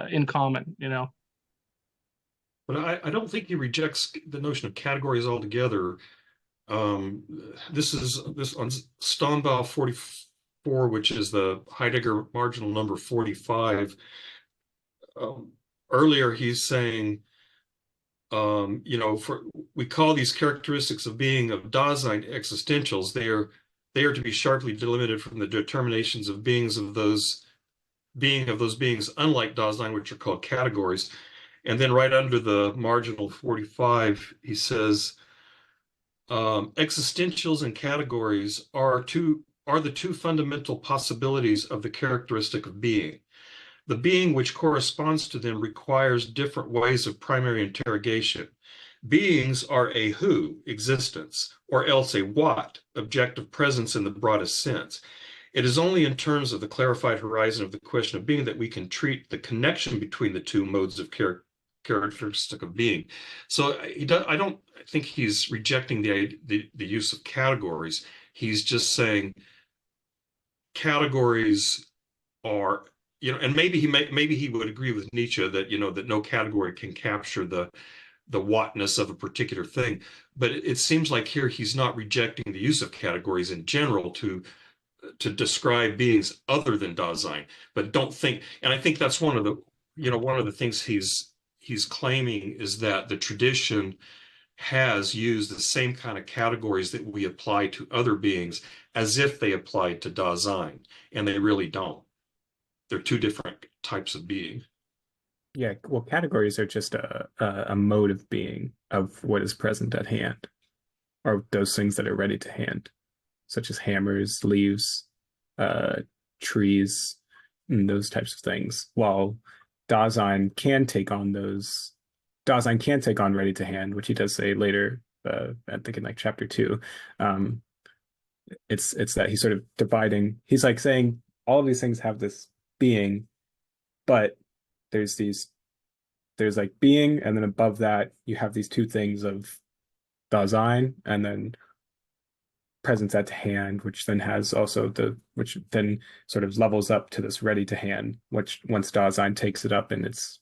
in common. But I don't think he rejects the notion of categories altogether. This on Stonebau 44, which is the Heidegger marginal number 45. Earlier, he's saying, we call these characteristics of being of Dasein existentials. They are to be sharply delimited from the determinations of beings of those beings, unlike Dasein, which are called categories. And then right under the marginal 45, he says, existentials and categories are the two fundamental possibilities of the characteristic of being. The being which corresponds to them requires different ways of primary interrogation. Beings are a who, existence, or else a what, objective presence in the broadest sense. It is only in terms of the clarified horizon of the question of being that we can treat the connection between the two modes of characteristic of being. So I don't think he's rejecting the use of categories. He's just saying categories are, and maybe he would agree with Nietzsche that that no category can capture the whatness of a particular thing. But it seems like here he's not rejecting the use of categories in general to describe beings other than Dasein. But don't think, and I think that's one of the things he's claiming is that the tradition has used the same kind of categories that we apply to other beings as if they applied to Dasein, and they really don't. They're two different types of being. Yeah, well, categories are just a mode of being of what is present at hand, or those things that are ready to hand, such as hammers, leaves, trees, and those types of things. While Dasein can take on ready to hand, which he does say later, I think in like chapter 2. It's that he's sort of dividing. He's like saying all of these things have this being, but there's like being, and then above that you have these two things of Dasein, and then presence at hand, which then has also which then sort of levels up to this ready to hand, which once Dasein takes it up in its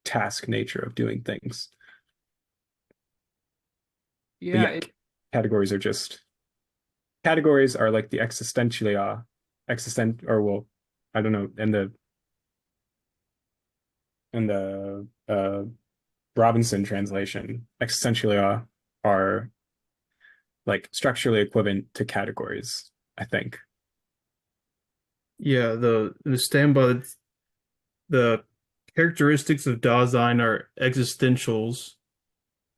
task nature of doing things. Yeah, categories are like the existentialia, I don't know, in the Robinson translation, existentialia are like structurally equivalent to categories, I think. Yeah, the standby, the characteristics of Dasein are existentials,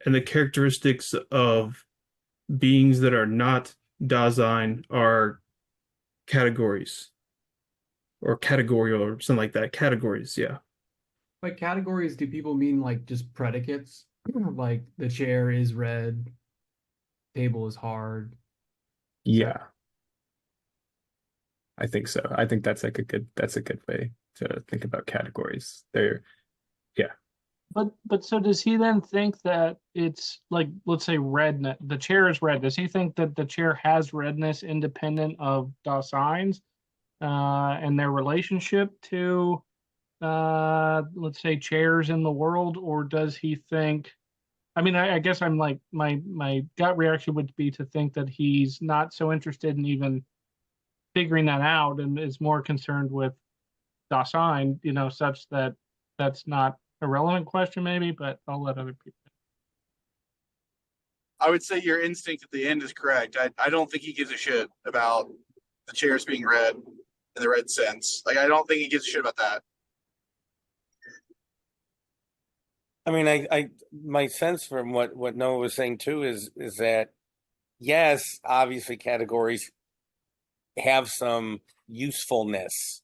and the characteristics of beings that are not Dasein are categories, or categorial, or something like that. Categories, yeah. By categories, do people mean like just predicates? Like the chair is red, table is hard. Yeah. I think so. I think that's a good way to think about categories. But so does he then think that it's like, let's say redness, the chair is red. Does he think that the chair has redness independent of Daseins and their relationship to let's say chairs in the world, or does he think, I mean, I guess I'm like my gut reaction would be to think that he's not so interested in even figuring that out and is more concerned with Dasein, such that that's not a relevant question maybe, but I'll let other people. I would say your instinct at the end is correct. I don't think he gives a shit about the chairs being red in the red sense. Like, I don't think he gives a shit about that. I mean, I my sense from what Noah was saying too is that yes, obviously categories have some usefulness,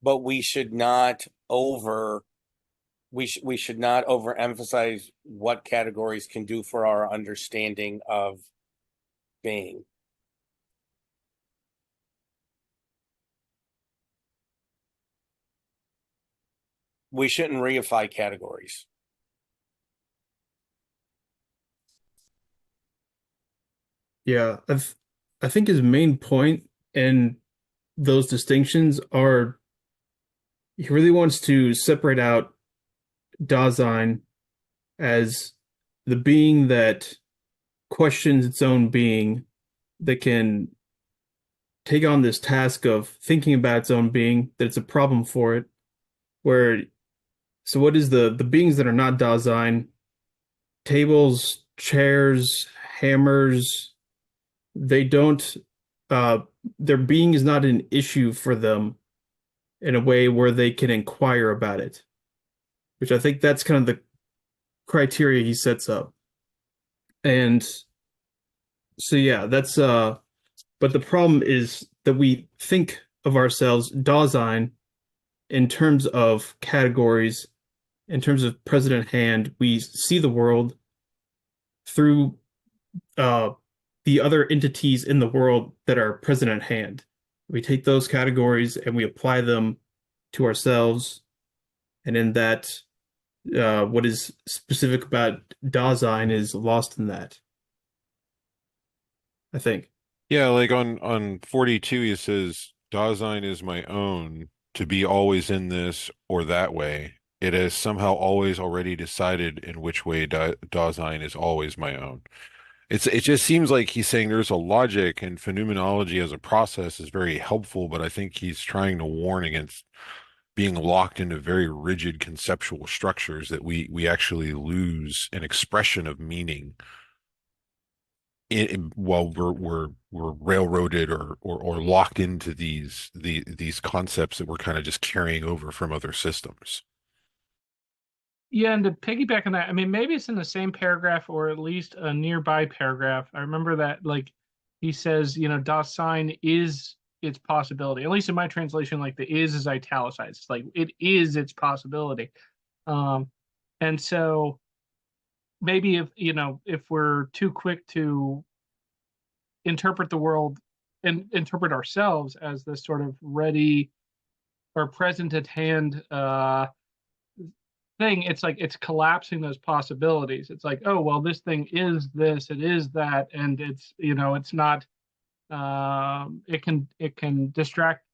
but we should not overemphasize what categories can do for our understanding of being. We shouldn't reify categories. Yeah, I think his main point in those distinctions are he really wants to separate out Dasein as the being that questions its own being, that can take on this task of thinking about its own being, that it's a problem for it. Where, so what is the beings that are not Dasein? Tables, chairs, hammers, they don't, their being is not an issue for them in a way where they can inquire about it, which I think that's kind of the criteria he sets up. And so, yeah, that's, but the problem is that we think of ourselves, Dasein, in terms of categories, in terms of present at hand. We see the world through the other entities in the world that are present at hand. We take those categories and we apply them to ourselves. And in that, what is specific about Dasein is lost in that, I think. Yeah, like on 42, he says, Dasein is my own, to be always in this or that way. It has somehow always already decided in which way Dasein is always my own. It just seems like he's saying there's a logic, and phenomenology as a process is very helpful, but I think he's trying to warn against being locked into very rigid conceptual structures that we actually lose an expression of meaning while we're railroaded or locked into these concepts that we're kind of just carrying over from other systems. Yeah, and to piggyback on that, I mean, maybe it's in the same paragraph or at least a nearby paragraph. I remember that, like, he says, Dasein is its possibility. At least in my translation, like the is italicized. It's like it is its possibility. And so maybe if we're too quick to interpret the world and interpret ourselves as this sort of ready or present at hand thing, it's like it's collapsing those possibilities. It's like, oh well, this thing is this, it is that, and it's not. It can distract,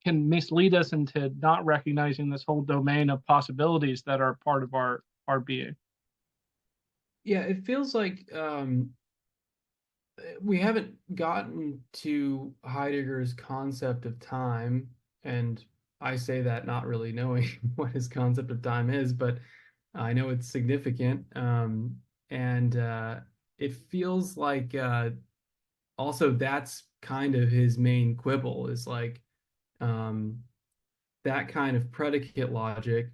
can mislead us into not recognizing this whole domain of possibilities that are part of our being. Yeah, it feels like we haven't gotten to Heidegger's concept of time, and I say that not really knowing what his concept of time is, but I know it's significant. And it feels like also that's kind of his main quibble, is like that kind of predicate logic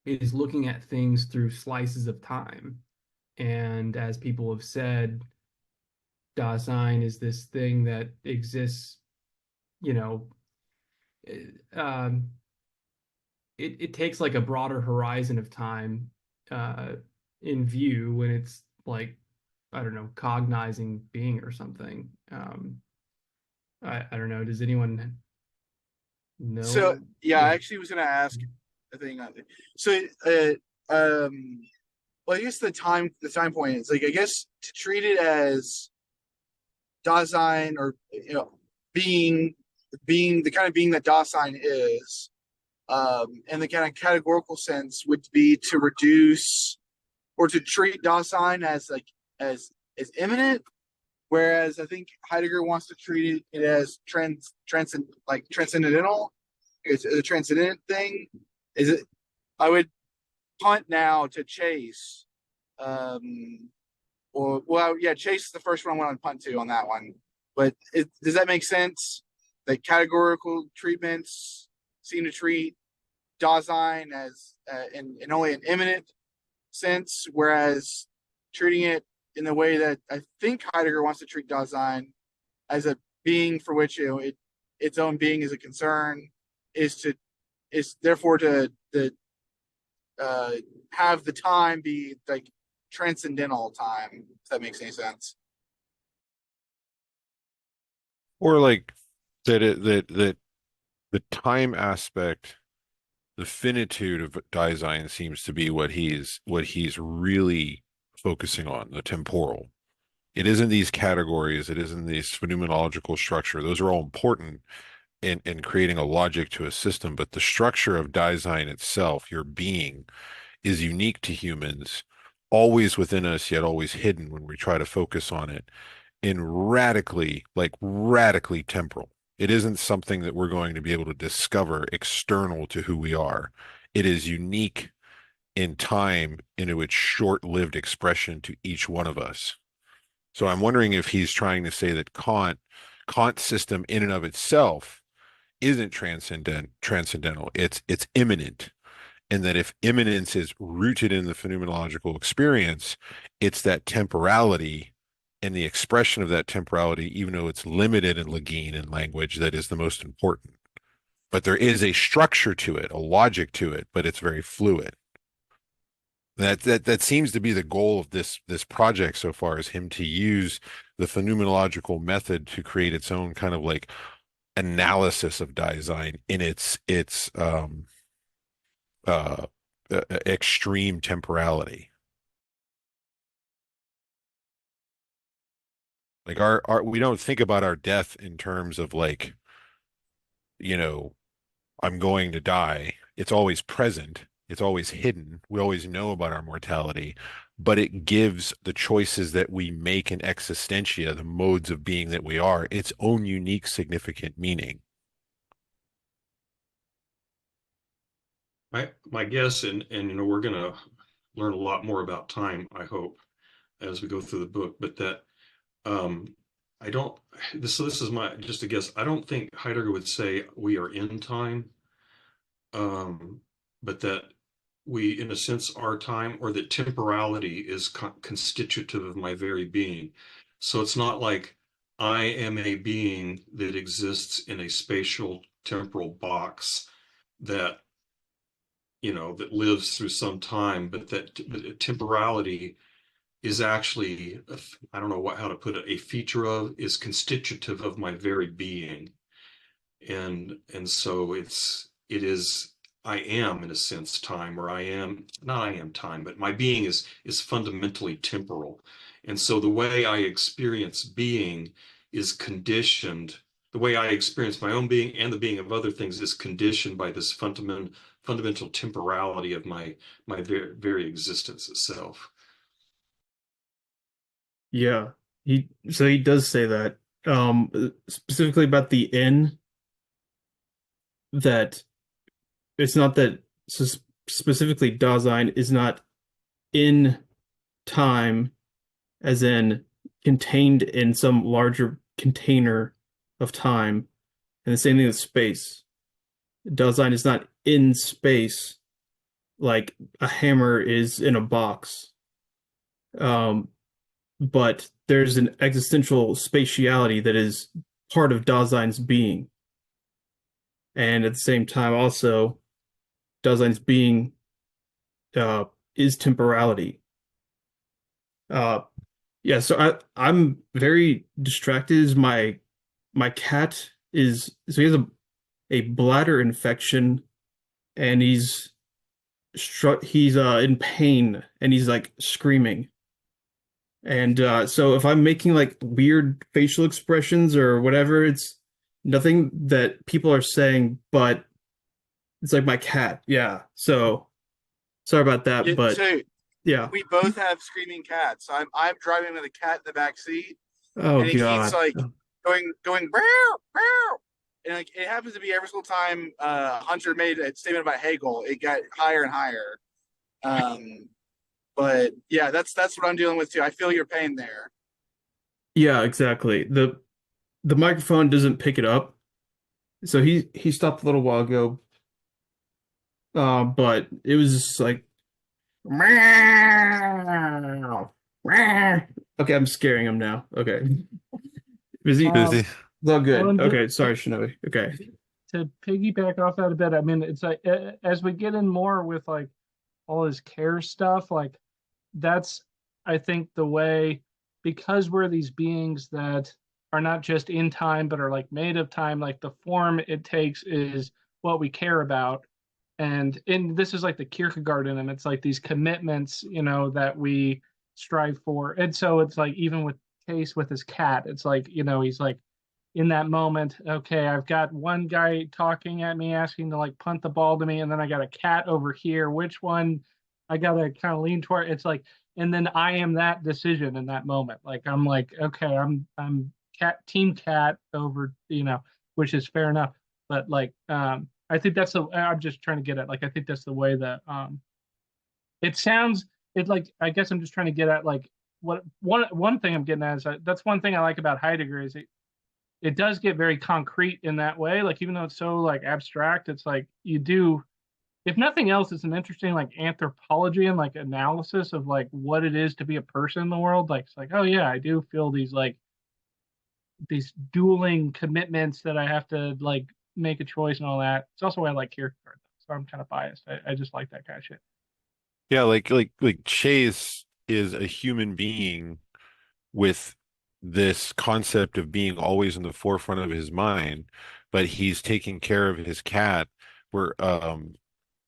is looking at things through slices of time. And as people have said, Dasein is this thing that exists, it takes like a broader horizon of time in view when it's like, I don't know, cognizing being or something. I don't know. Does anyone know? So yeah, I actually was going to ask a thing on it. So well, I guess the time point is like, I guess to treat it as Dasein, or being the kind of being that Dasein is, in the kind of categorical sense, would be to reduce or to treat Dasein as like as immanent, whereas I think Heidegger wants to treat it as transcendental. It's a transcendent thing. Is it? I would punt now to Chase. Well, yeah, Chase is the first one I want to punt to on that one. But does that make sense? The categorical treatments seem to treat Dasein as in only an immanent sense, whereas treating it in the way that I think Heidegger wants to treat Dasein, as a being for which its own being is a concern, is therefore to have the time be like transcendental time, if that makes any sense. Or like that the time aspect, the finitude of Dasein seems to be what he's really focusing on, the temporal. It isn't these categories, it isn't this phenomenological structure. Those are all important in creating a logic to a system, but the structure of Dasein itself, your being, is unique to humans, always within us, yet always hidden when we try to focus on it, and radically temporal. It isn't something that we're going to be able to discover external to who we are. It is unique in time into its short-lived expression to each one of us. So I'm wondering if he's trying to say that Kant's system in and of itself isn't transcendental. It's immanent. And that if immanence is rooted in the phenomenological experience, it's that temporality and the expression of that temporality, even though it's limited in Lagine and language, that is the most important. But there is a structure to it, a logic to it, but it's very fluid. That seems to be the goal of this project so far, is him to use the phenomenological method to create its own kind of like analysis of Dasein in its extreme temporality. Like our we don't think about our death in terms of like, I'm going to die. It's always present. It's always hidden. We always know about our mortality, but it gives the choices that we make in existentia, the modes of being that we are, its own unique significant meaning. My guess, and we're gonna learn a lot more about time, I hope, as we go through the book, but that I don't this is my just a guess. I don't think Heidegger would say we are in time, but that we, in a sense, are time, or that temporality is constitutive of my very being. So it's not like I am a being that exists in a spatial temporal box that that lives through some time, but that temporality is actually, I don't know how to put it, a feature of, is constitutive of my very being. And so it is, I am, in a sense, time, or not I am time, but my being is fundamentally temporal. And so the way I experience being is conditioned, the way I experience my own being and the being of other things is conditioned by this fundamental temporality of my very existence itself. Yeah, he does say that, specifically about the in, that it's not that specifically Dasein is not in time, as in contained in some larger container of time, and the same thing with space. Dasein is not in space like a hammer is in a box. But there's an existential spatiality that is part of Dasein's being. And at the same time, also, Dasein's being is temporality. Yeah, so I'm very distracted. As my cat is, so he has a bladder infection, and he's he's in pain and he's like screaming. And so if I'm making like weird facial expressions or whatever, it's nothing that people are saying, but it's like my cat. Yeah. So sorry about that, Yeah, but so yeah. we both have screaming cats. I'm driving with a cat in the back seat, Oh and it keeps God. like going meow meow, and like it happens to be every single time Hunter made a statement about Hegel, it got higher and higher. But yeah, that's what I'm dealing with too. I feel your pain there. Yeah, exactly. The microphone doesn't pick it up. So he stopped a little while ago. But it was just like meow, meow. Okay, I'm scaring him now. Okay. Is he? Is Um, he? It's all well, good. and Okay, sorry, Shinobi. Okay. to piggyback off that a bit, I mean, it's like as we get in more with like all his care stuff, like that's I think the way, because we're these beings that are not just in time but are like made of time, like the form it takes is what we care about. And this is like the Kierkegaard in him. It's like these commitments, that we strive for. And so it's like even with Case with his cat, it's like, he's like in that moment, okay, I've got one guy talking at me asking to like punt the ball to me, and then I got a cat over here. Which one I gotta kind of lean toward? It's like, and then I am that decision in that moment. Like I'm like, okay, I'm team cat over, which is fair enough. But like I think that's the I'm just trying to get at, like I think that's the way that it sounds. It's like, I guess I'm just trying to get at like what one thing I'm getting at is that's one thing I like about Heidegger is it does get very concrete in that way. Like even though it's so like abstract, it's like you do, if nothing else, it's an interesting like anthropology and like analysis of like what it is to be a person in the world. Like it's like, oh yeah, I do feel these dueling commitments that I have to like make a choice and all that. It's also why I like Kierkegaard, so I'm kind of biased. I just like that kind of shit. Yeah, like Chase is a human being with this concept of being always in the forefront of his mind, but he's taking care of his cat. Where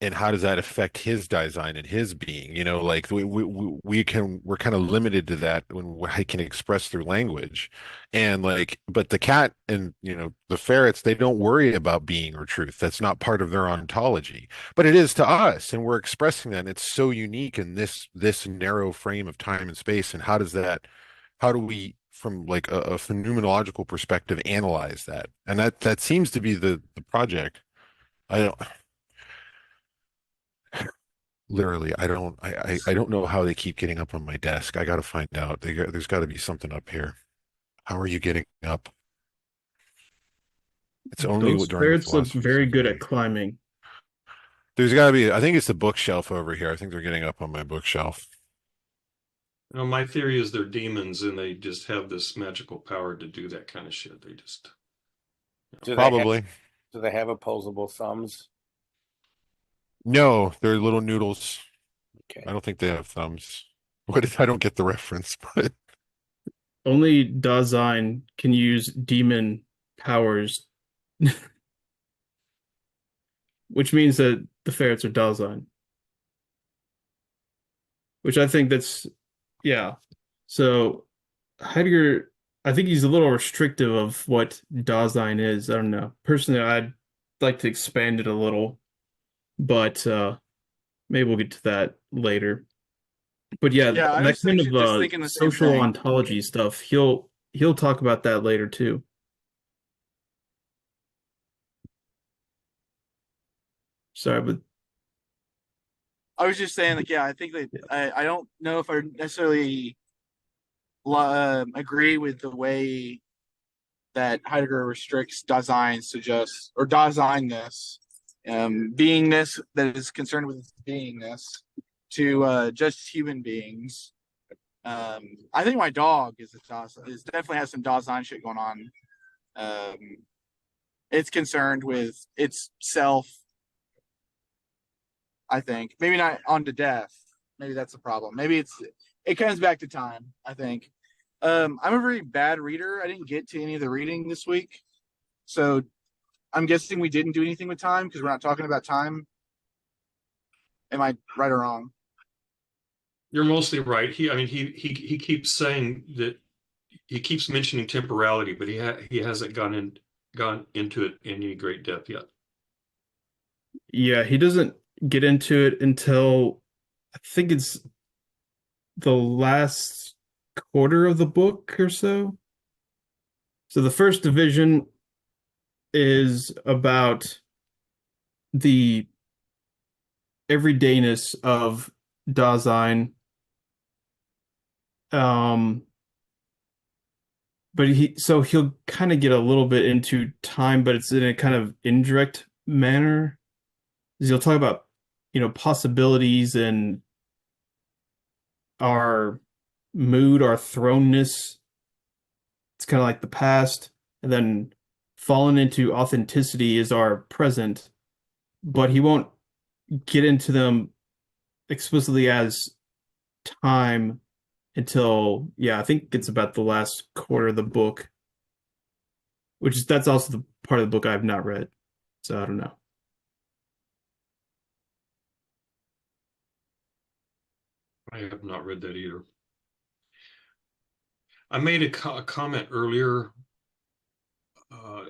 and how does that affect his design and his being? Like we're kind of limited to that when I can express through language, and like, but the cat and the ferrets, they don't worry about being or truth. That's not part of their ontology, but it is to us, and we're expressing that. And it's so unique in this narrow frame of time and space. And how do we, from like a phenomenological perspective, analyze that? And that seems to be the project. I don't. Literally, I don't know how they keep getting up on my desk. I got to find out. There's got to be something up here. How are you getting up? It's only Those during a ferrets look philosophy very good session. at climbing. There's got to be. I think it's the bookshelf over here. I think they're getting up on my bookshelf. My theory is they're demons and they just have this magical power to do that kind of shit. They just Probably. Do they have opposable thumbs? No, they're little noodles. Okay. I don't think they have thumbs. What if I don't get the reference? But Only Dasein can use demon powers, which means that the ferrets are Dasein. Which I think that's, yeah. So Heidegger, I think he's a little restrictive of what Dasein is. I don't know. Personally, I'd like to expand it a little, but maybe we'll get to that later. But yeah, Yeah, I that was kind thinking, just of thinking the same social thing. ontology stuff, he'll talk about that later too. Sorry, but I was just saying, like, yeah, I think that I don't know if I necessarily agree with the way that Heidegger restricts Daseins to just, or Daseinness, beingness that is concerned with beingness, to just human beings. I think my dog is definitely has some Dasein shit going on. It's concerned with its self. I think maybe not on to death. Maybe that's the problem. Maybe it comes back to time. I think. I'm a very bad reader. I didn't get to any of the reading this week, so I'm guessing we didn't do anything with time because we're not talking about time. Am I right or wrong? You're mostly right. He keeps saying that he keeps mentioning temporality, but he hasn't gone into it in any great depth yet. Yeah, he doesn't get into it until I think it's the last quarter of the book or so. So the first division is about the everydayness of Dasein. Um, but he'll kind of get a little bit into time, but it's in a kind of indirect manner. He'll talk about, possibilities and our mood, our thrownness. It's kind of like the past, and then fallen into authenticity is our present, but he won't get into them explicitly as time until, yeah, I think it's about the last quarter of the book, that's also the part of the book I've not read. So I don't know. I have not read that either. I made a comment earlier.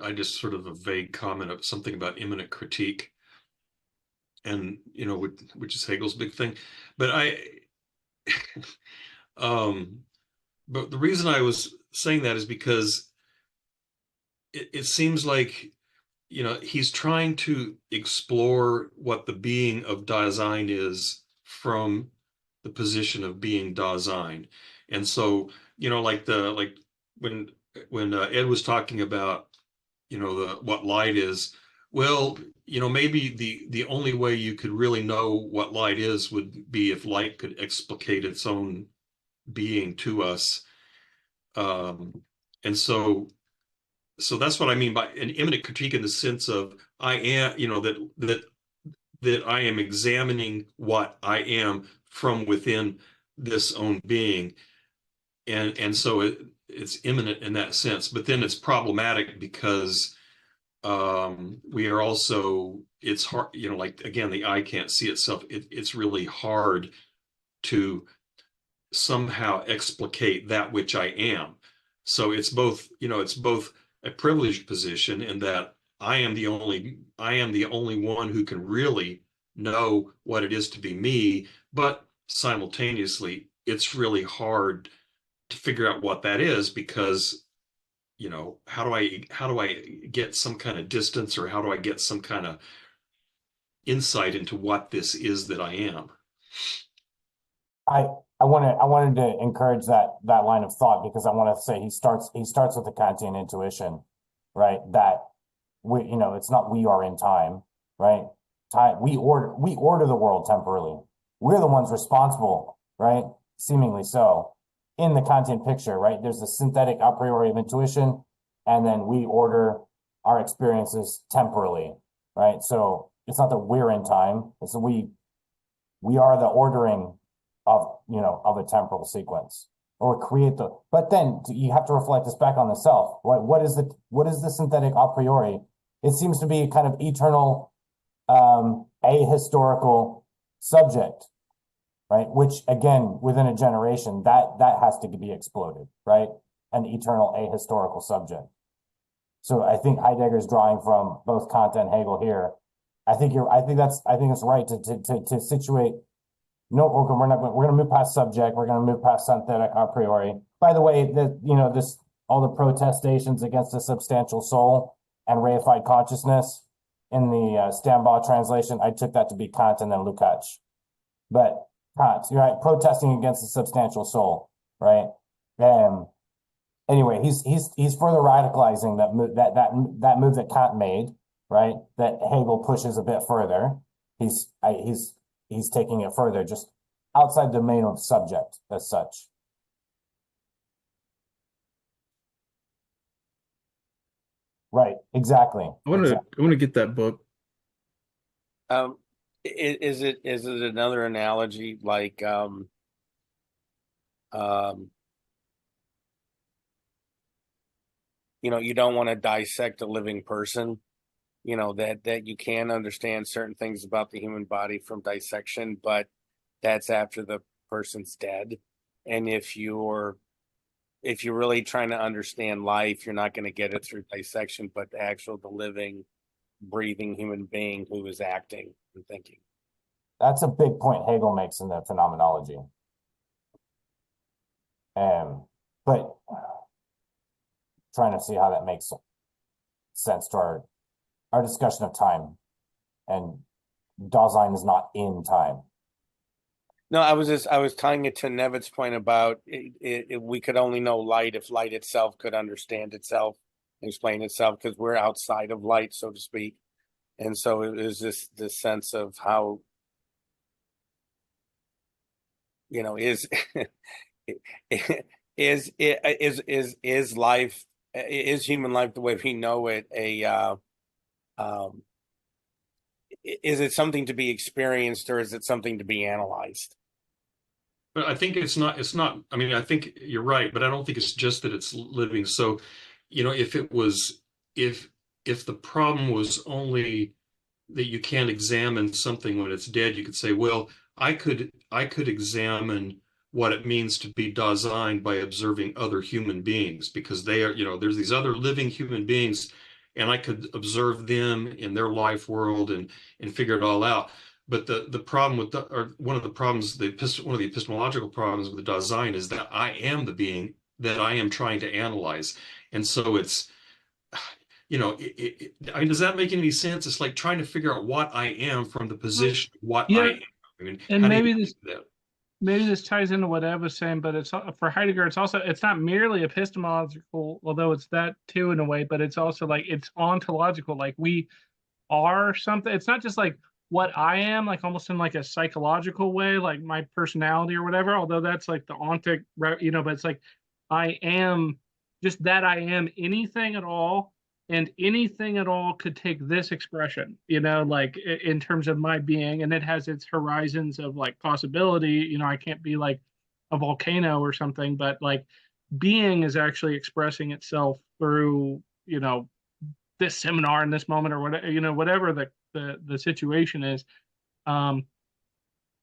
I just sort of a vague comment of something about immanent critique, and which is Hegel's big thing. But but the reason I was saying that is because it seems like he's trying to explore what the being of Dasein is from the position of being Dasein. And so, like when Ed was talking about, the what light is, well, maybe the only way you could really know what light is would be if light could explicate its own being to us. And so that's what I mean by an immanent critique, in the sense of I am, that I am examining what I am from within this own being, and so it's immanent in that sense. But then it's problematic because we are also, it's hard, like again, the eye can't see itself. It's really hard to somehow explicate that which I am. So it's both, a privileged position in that I am the only one who can really know what it is to be me, but simultaneously it's really hard to figure out what that is, because how do I get some kind of distance, or how do I get some kind of insight into what this is that I am? I wanted to encourage that line of thought, because I want to say he starts with the Kantian intuition, right? That it's not we are in time, right? Time, we order the world temporally. We're the ones responsible, right? Seemingly so. In the Kantian picture, right? There's the synthetic a priori of intuition, and then we order our experiences temporally, right? So it's not that we're in time, it's that we are the ordering of a temporal sequence, or create but then you have to reflect this back on the self. What is the synthetic a priori? It seems to be a kind of eternal ahistorical subject, right? Which again, within a generation, that has to be exploded, right? An eternal ahistorical subject. So I think Heidegger's drawing from both Kant and Hegel here. I think it's right to situate. No, we're going to move past subject. We're going to move past synthetic a priori. By the way, all the protestations against the substantial soul and reified consciousness in the Stambaugh translation, I took that to be Kant and then Lukács. But Kant, you're right, protesting against the substantial soul, right? Anyway, he's further radicalizing that move that Kant made, right? That Hegel pushes a bit further. He's taking it further, just outside the domain of subject as such. Right, exactly. I want to get that book. Is it another analogy like you don't want to dissect a living person, you know, that you can understand certain things about the human body from dissection, but that's after the person's dead. And if you're really trying to understand life, you're not going to get it through dissection, but the living, breathing human being who is acting and thinking. That's a big point Hegel makes in the phenomenology. But trying to see how that makes sense to our discussion of time, and Dasein is not in time. No, I was tying it to Nevitt's point about we could only know light if light itself could understand itself and explain itself, because we're outside of light, so to speak. And so it is this sense of how, you know, is is life, is human life the way we know it is it something to be experienced, or is it something to be analyzed? But I think it's not, I mean, I think you're right, but I don't think it's just that it's living. So, you know, if it was, if the problem was only that you can't examine something when it's dead, you could say, well, I could examine what it means to be Dasein by observing other human beings, because they are, you know, there's these other living human beings, and I could observe them in their life world and figure it all out. But the problem with or one of the problems, one of the epistemological problems with the Dasein is that I am the being that I am trying to analyze, and so it's, you know, I mean, does that make any sense? It's like trying to figure out what I am from the position of what I Yeah, am. I mean, and how do you maybe do this that? maybe this ties into what Ev was saying, but it's for Heidegger. It's not merely epistemological, although it's that too in a way, but it's also like it's ontological. Like we are something. It's not just like what I am, like almost in like a psychological way, like my personality or whatever. Although that's like the ontic, you know, but it's like I am just that I am anything at all, and anything at all could take this expression, you know, like in terms of my being, and it has its horizons of like possibility. You know, I can't be like a volcano or something, but like being is actually expressing itself through, you know, this seminar in this moment or whatever, you know, whatever the situation is. um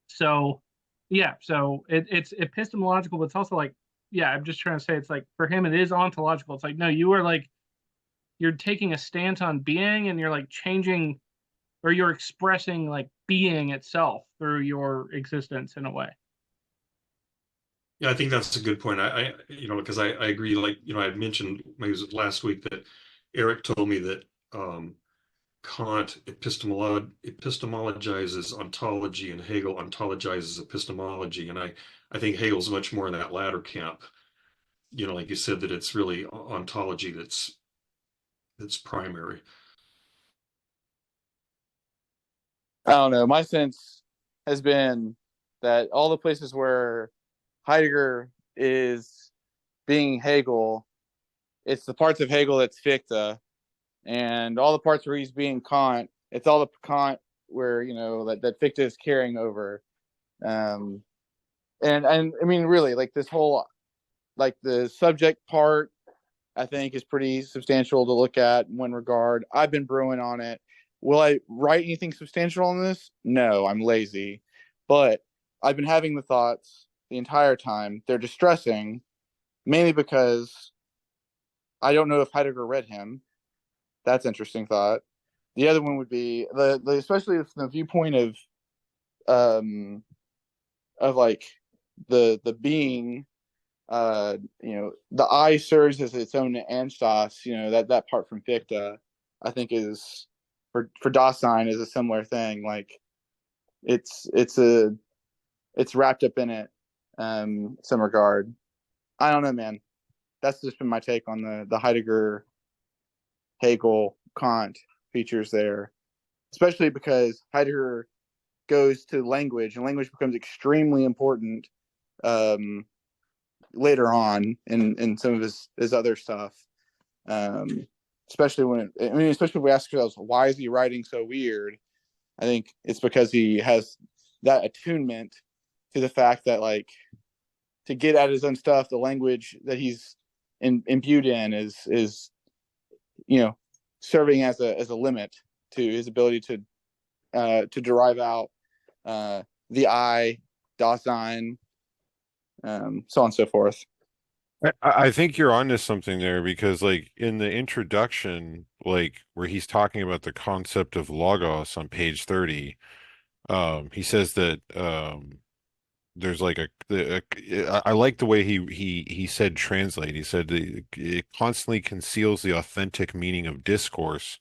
so yeah, so it's epistemological, but it's also like, yeah, I'm just trying to say it's like for him it is ontological. It's like, no, you are like, you're taking a stance on being, and you're like changing, or you're expressing like being itself through your existence in a way. Yeah, I think that's a good point. You know, because I agree. Like, you know, I had mentioned maybe it was last week that Eric told me that Kant epistemologizes ontology and Hegel ontologizes epistemology, and I think Hegel's much more in that latter camp. You know, like you said, that it's really ontology that's primary. I don't know. My sense has been that all the places where Heidegger is being Hegel, it's the parts of Hegel that's Fichte, and all the parts where he's being Kant, it's all the Kant where, you know, that Fichte is carrying over. And I mean, really, like this whole, like the subject part, I think is pretty substantial to look at in one regard. I've been brewing on it. Will I write anything substantial on this? No, I'm lazy. But I've been having the thoughts the entire time. They're distressing, mainly because I don't know if Heidegger read him. That's an interesting thought. The other one would be the especially from the viewpoint of like the being, you know, the I serves as its own anstos, you know, that part from Fichte, I think is for Dasein is a similar thing. Like it's wrapped up in it, some regard. I don't know, man. That's just been my take on the Heidegger, Hegel, Kant features there, especially because Heidegger goes to language, and language becomes extremely important later on in some of his other stuff. Especially especially if we ask ourselves, why is he writing so weird? I think it's because he has that attunement to the fact that, like, to get at his own stuff, the language that he's imbued in is, you know, serving as a limit to his ability to derive out the I, Dasein, so on and so forth. I think you're onto something there because, like, in the introduction, like where he's talking about the concept of logos on page 30, he says that there's like I like the way he said translate. He said it constantly conceals the authentic meaning of discourse,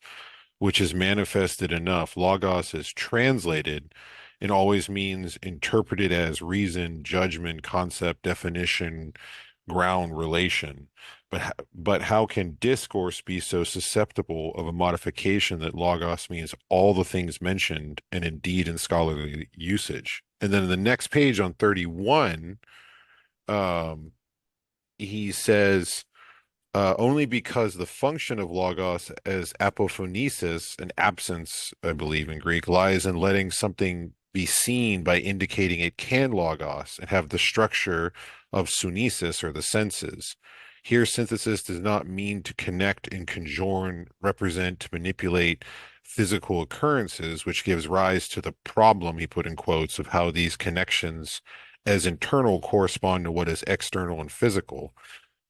which is manifested enough. Logos is translated and always means interpreted as reason, judgment, concept, definition, ground, relation. But how can discourse be so susceptible of a modification that logos means all the things mentioned and indeed in scholarly usage? And then in the next page on 31, um, he says, only because the function of logos as apophonesis, an absence, I believe in Greek, lies in letting something be seen by indicating it can logos and have the structure of sunesis or the senses. Here, synthesis does not mean to connect and conjoin, represent, to manipulate physical occurrences, which gives rise to the problem, he put in quotes, of how these connections as internal correspond to what is external and physical.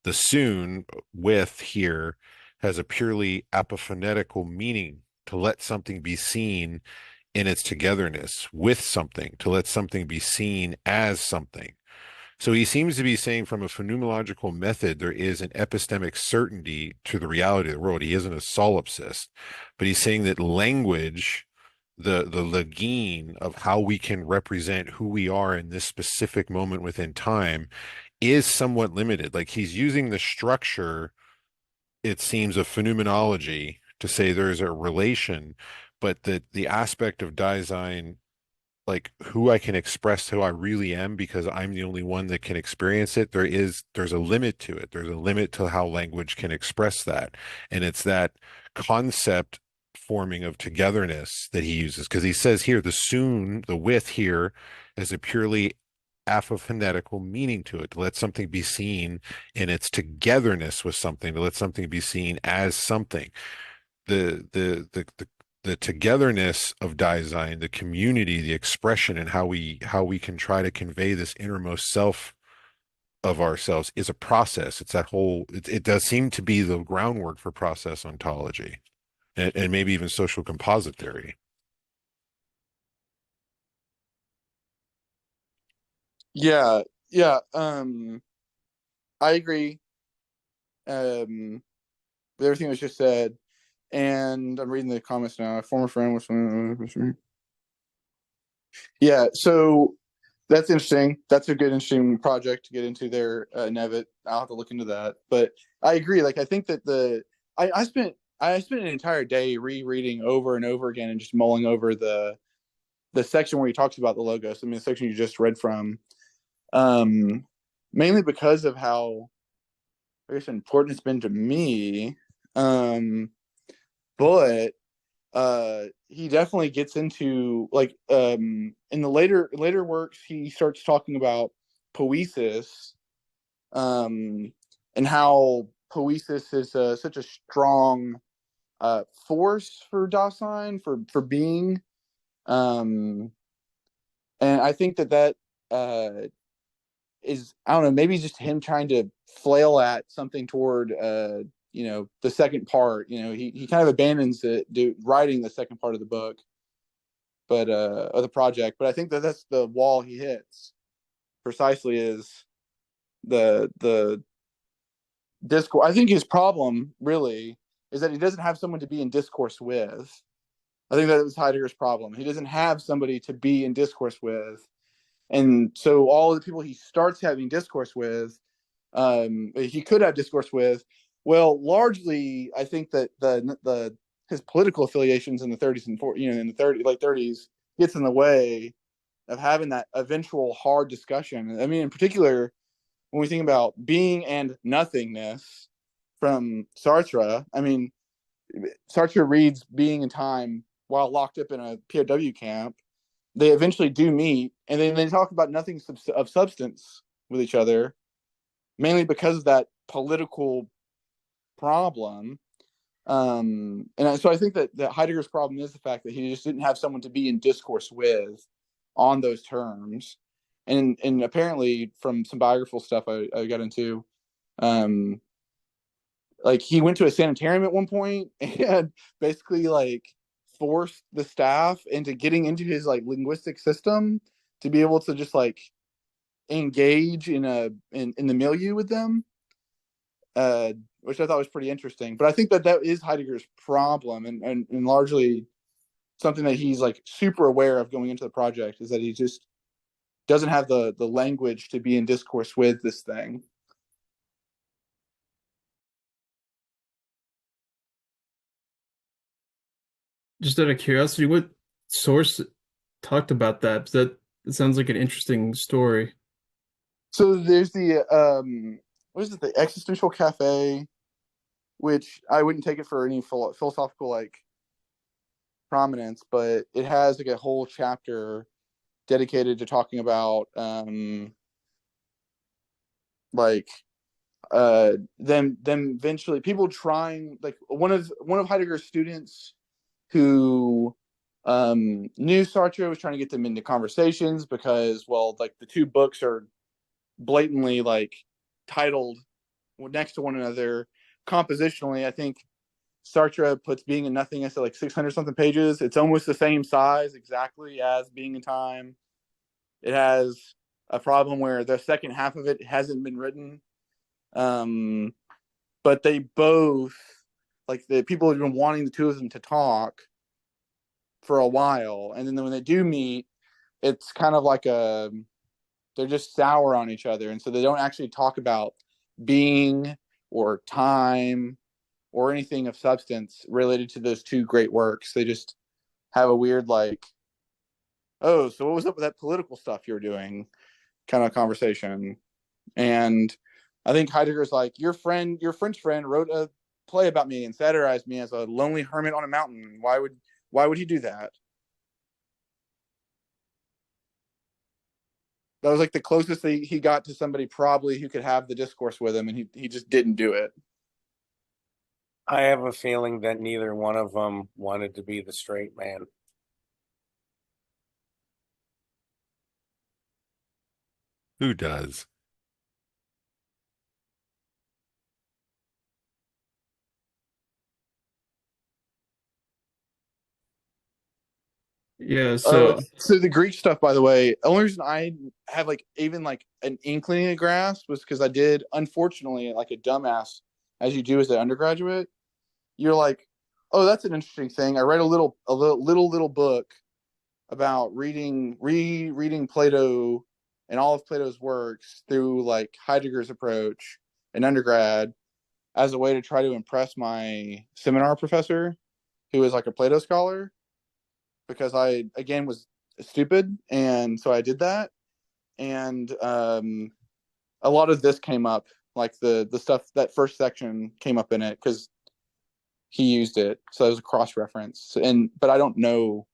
The soon with here has a purely apophonetical meaning, to let something be seen in its togetherness with something, to let something be seen as something. So he seems to be saying from a phenomenological method, there is an epistemic certainty to the reality of the world. He isn't a solipsist, but he's saying that language, the logene of how we can represent who we are in this specific moment within time, is somewhat limited. Like he's using the structure, it seems, of phenomenology to say there's a relation, but that the aspect of Dasein, like who I can express who I really am because I'm the only one that can experience it, there's a limit to it. There's a limit to how language can express that. And it's that concept forming of togetherness that he uses, because he says here the with here is a purely apophonetical meaning to it, to let something be seen in its togetherness with something, to let something be seen as something. The togetherness of Dasein, the community, the expression, and how we can try to convey this innermost self of ourselves is a process. It's that whole, it does seem to be the groundwork for process ontology and maybe even social composite theory. Yeah, yeah. I agree. With everything that was just said, and I'm reading the comments now. A former friend was. Yeah, so that's interesting. That's a good, interesting project to get into there, Nevitt. I'll have to look into that. But I agree. Like, I think that I spent an entire day rereading over and over again and just mulling over the section where he talks about the logos. I mean, the section you just read from, mainly because of how, I guess, important it's been to me. But he definitely gets into, like, in the later works, he starts talking about poesis, and how poesis is such a strong force for Dasein, for being, and I think that is, I don't know, maybe just him trying to flail at something toward the second part. He kind of abandons it writing the second part of the book, but of the project. But I think that's the wall he hits precisely, is the discourse. I think his problem really is that he doesn't have someone to be in discourse with. I think that was Heidegger's problem. He doesn't have somebody to be in discourse with. And so all of the people he starts having discourse with, he could have discourse with, well, largely, I think that his political affiliations in the 30s and 40s, in the late 30s, gets in the way of having that eventual hard discussion. I mean, in particular, when we think about being and nothingness from Sartre, I mean, Sartre reads Being and Time while locked up in a POW camp. They eventually do meet, and then they talk about nothing of substance with each other, mainly because of that political problem. So I think that Heidegger's problem is the fact that he just didn't have someone to be in discourse with on those terms. And apparently from some biographical stuff I got into, like he went to a sanitarium at one point and basically like forced the staff into getting into his like linguistic system to be able to just like engage in the milieu with them, which I thought was pretty interesting. But I think that is Heidegger's problem, and largely something that he's like super aware of going into the project, is that he just doesn't have the language to be in discourse with this thing. Just out of curiosity, what source talked about that? That sounds like an interesting story. So there's the what is it, the Existential Cafe, which I wouldn't take it for any philosophical like prominence, but it has like a whole chapter dedicated to talking about like them eventually people trying, like one of Heidegger's students who knew Sartre was trying to get them into conversations because, well, like the two books are blatantly like titled next to one another compositionally. I think Sartre puts Being and Nothingness at like 600 something pages. It's almost the same size exactly as Being in Time. It has a problem where the second half of it hasn't been written. But they both, like the people have been wanting the two of them to talk for a while. And then when they do meet, it's kind of like they're just sour on each other. And so they don't actually talk about being or time or anything of substance related to those two great works. They just have a weird like, oh, so what was up with that political stuff you're doing kind of conversation. And I think Heidegger's like, your French friend wrote a play about me and satirized me as a lonely hermit on a mountain. Why would he do that? That was like the closest he got to somebody probably who could have the discourse with him, and he just didn't do it. I have a feeling that neither one of them wanted to be the straight man. Who does? Yeah, so So the Greek stuff, by the way, the only reason I have like even like an inkling of grasp was because I did, unfortunately, like a dumbass, as you do as an undergraduate. You're like, oh, that's an interesting thing. I read a little book about rereading Plato and all of Plato's works through like Heidegger's approach in undergrad as a way to try to impress my seminar professor, who is like a Plato scholar, because I again was stupid, and so I did that. And a lot of this came up, like the stuff, that first section came up in it because he used it, so it was a cross reference. But I don't know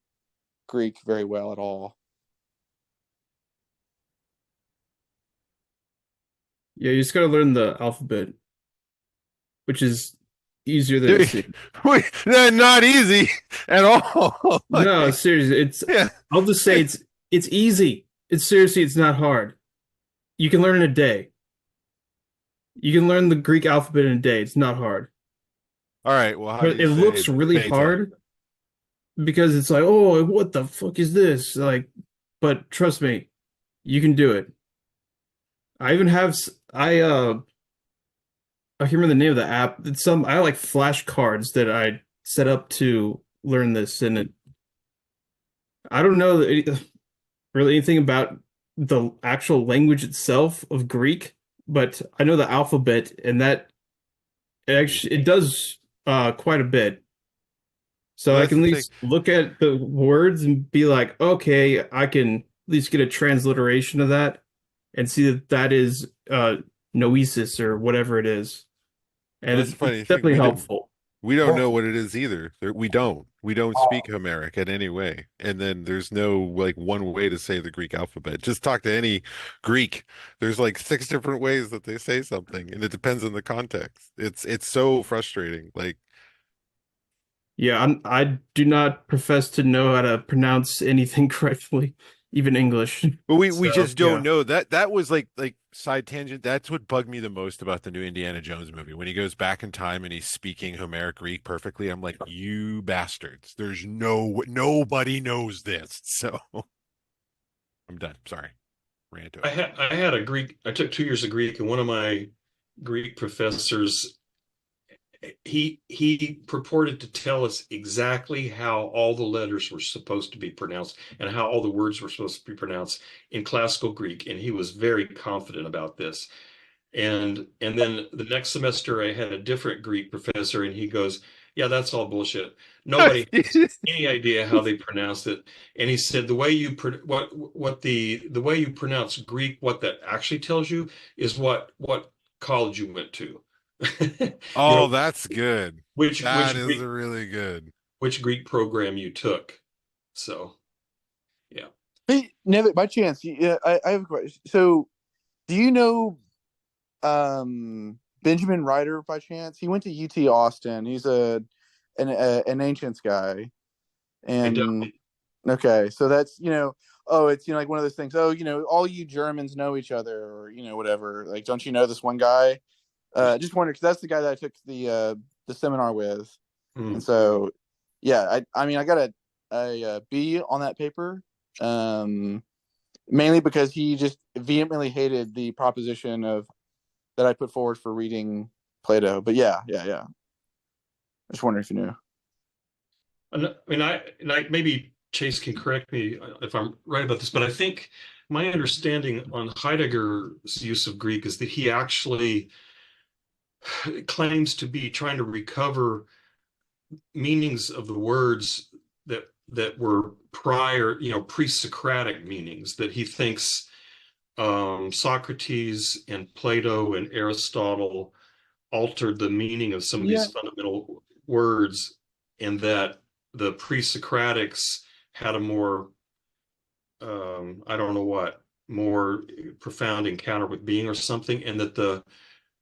Greek very well at all. yeah, you just gotta learn the alphabet, which is easier than it seems. Wait, not easy at all. No, seriously, Yeah. I'll just say it's easy. It's not hard. You can learn in a day. You can learn the Greek alphabet in a day. It's not hard. All right. Well, how do But you it say looks really Beethoven? hard because it's like, oh, what the fuck is this? Like, but trust me, you can do it. I even have I can't remember the name of the app. I like flashcards that I set up to learn this, and I don't know really anything about the actual language itself of Greek, but I know the alphabet, and that it does quite a bit. So Well, I that's can at the thing. least look at the words and be like, okay, I can at least get a transliteration of that and see that that is noesis or whatever it is. And That's the it's funny thing. definitely helpful. We don't Yeah. know what it is either. We don't. We don't speak Homeric in any way. And then there's no like one way to say the Greek alphabet. Just talk to any Greek. There's like 6 different ways that they say something, and it depends on the context. It's so frustrating. Like Yeah, I do not profess to know how to pronounce anything correctly, even English. But we So, just don't yeah. know. That was like side tangent. That's what bugged me the most about the new Indiana Jones movie. When he goes back in time and he's speaking Homeric Greek perfectly, I'm like, you bastards. There's nobody knows this. So I'm done. Sorry. Rant over. I had a Greek. I took 2 years of Greek, and one of my Greek professors, he purported to tell us exactly how all the letters were supposed to be pronounced and how all the words were supposed to be pronounced in classical Greek, and he was very confident about this. And then the next semester I had a different Greek professor, and he goes, "Yeah, that's all bullshit. Nobody has any idea how they pronounce it." And he said the way you what the way you pronounce Greek, what that actually tells you is what college you went to. You know, Oh, that's good. which That which is Greek really good. which Greek program you took. So, yeah. Hey, Nevitt, by chance, I have a question. So, do you know Benjamin Ryder by chance? He went to UT Austin. He's an ancients guy. I And definitely okay, so that's oh, it's like one of those things. Oh, all you Germans know each other, or whatever. Like, don't you know this one guy? Just wonder because that's the guy that I took the seminar with, and so yeah, I mean I got a B on that paper, mainly because he just vehemently hated the proposition of that I put forward for reading Plato. But yeah. I just wondering if you knew. I mean, maybe Chase can correct me if I'm right about this, but I think my understanding on Heidegger's use of Greek is that he actually claims to be trying to recover meanings of the words that were prior, pre-Socratic meanings that he thinks Socrates and Plato and Aristotle altered the meaning of some of Yeah. these fundamental words, and that the pre-Socratics had a more, I don't know what, more profound encounter with being or something, and that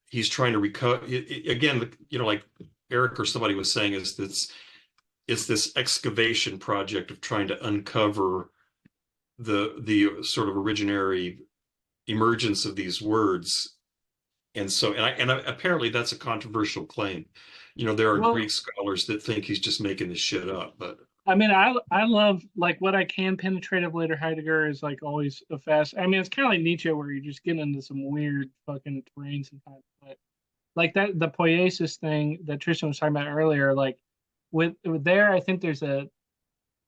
he's trying to recover again, like Eric or somebody was saying, is this excavation project of trying to uncover the sort of originary emergence of these words. And so, apparently that's a controversial claim. There are Well, Greek scholars that think he's just making this shit up, but I mean, I love like what I can penetrate of later Heidegger is like always a fast. I mean, it's kind of like Nietzsche where you just get into some weird fucking terrain sometimes. But like that, the poiesis thing that Tristan was talking about earlier, like with there, I think there's a,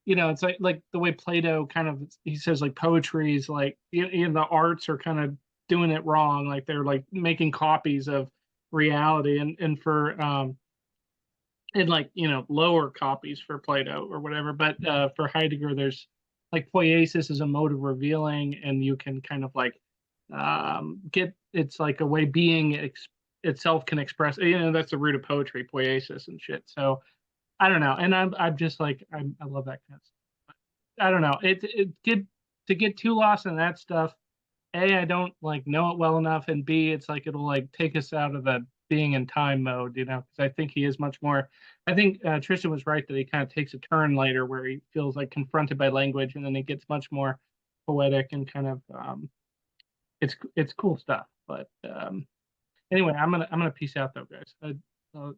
it's like the way Plato kind of he says like poetry is like the arts are kind of doing it wrong, like they're like making copies of reality, and for and like lower copies for Plato or whatever. But for Heidegger, there's like poiesis is a mode of revealing, and you can kind of like get it's like a way being itself can express. That's the root of poetry, poiesis and shit. So I don't know, and I'm just like I love that kind of stuff. I don't know. It get to get too lost in that stuff. A, I don't like know it well enough, and B, it's like it'll like take us out of the being in time mode, because I think he is much more. I think Tristan was right that he kind of takes a turn later where he feels like confronted by language, and then it gets much more poetic and kind of it's cool stuff. But anyway, I'm gonna peace out though, guys. I'll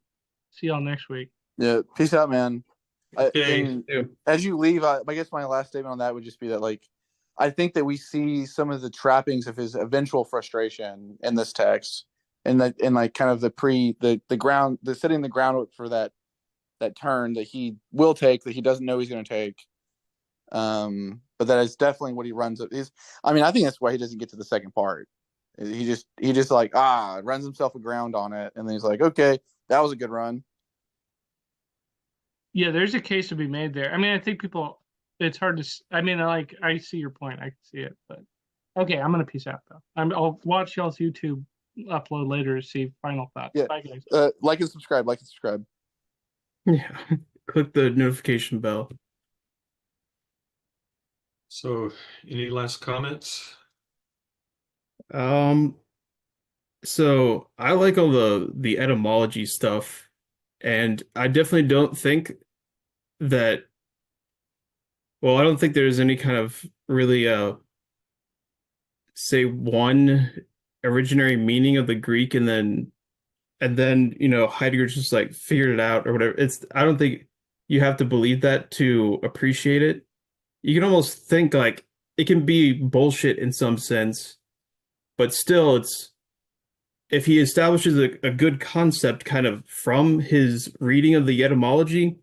see y'all next week. Yeah, peace out, man. okay. And as you leave, I guess my last statement on that would just be that, like, I think that we see some of the trappings of his eventual frustration in this text, and that, and like kind of the ground, the setting the groundwork for that turn that he will take that he doesn't know he's going to take. But that is definitely what he runs. I mean, I think that's why he doesn't get to the second part. He just like runs himself aground on it, and then he's like, okay, that was a good run. Yeah, there's a case to be made there. I mean, I think people, it's hard to, I mean, like, I see your point. I can see it, but okay, I'm going to peace out though. I'll watch y'all's YouTube upload later to see final thoughts. Yeah. Bye, guys. Like and subscribe. Yeah. Click the notification bell. So, any last comments? So I like all the etymology stuff, and I definitely don't think that, well, I don't think there's any kind of really say one originary meaning of the Greek, and then Heidegger just like figured it out or whatever. I don't think you have to believe that to appreciate it. You can almost think like it can be bullshit in some sense, but still it's if he establishes a good concept kind of from his reading of the etymology,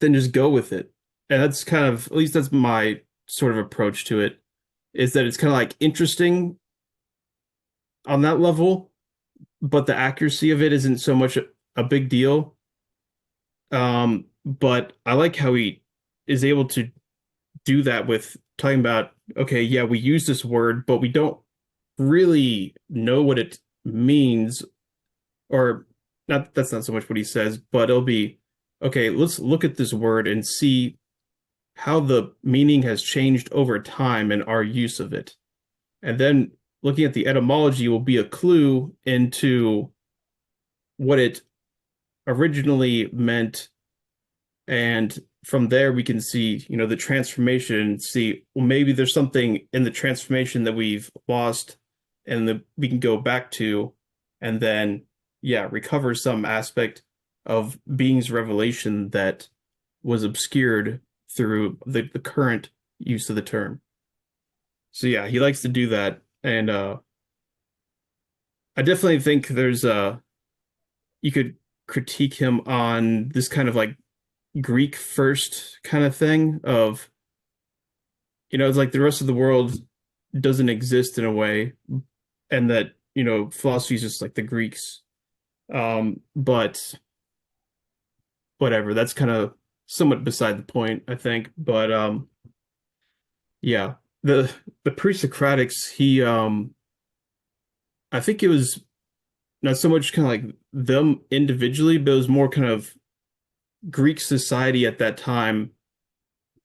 then just go with it. And that's kind of, at least that's my sort of approach to it, is that it's kind of like interesting on that level, but the accuracy of it isn't so much a big deal. But I like how he is able to do that with talking about, okay, yeah, we use this word, but we don't really know what it means, or not, that's not so much what he says, but it'll be, okay, let's look at this word and see how the meaning has changed over time and our use of it. And then looking at the etymology will be a clue into what it originally meant. And from there, we can see, the transformation and see, well, maybe there's something in the transformation that we've lost and that we can go back to, and then, yeah, recover some aspect of being's revelation that was obscured through the current use of the term. So yeah, he likes to do that. And I definitely think there's you could critique him on this kind of like Greek first kind of thing of, it's like the rest of the world doesn't exist in a way, and that, philosophy is just like the Greeks. But whatever, that's kind of somewhat beside the point, I think. But yeah, the pre-Socratics, I think it was not so much kind of like them individually, but it was more kind of Greek society at that time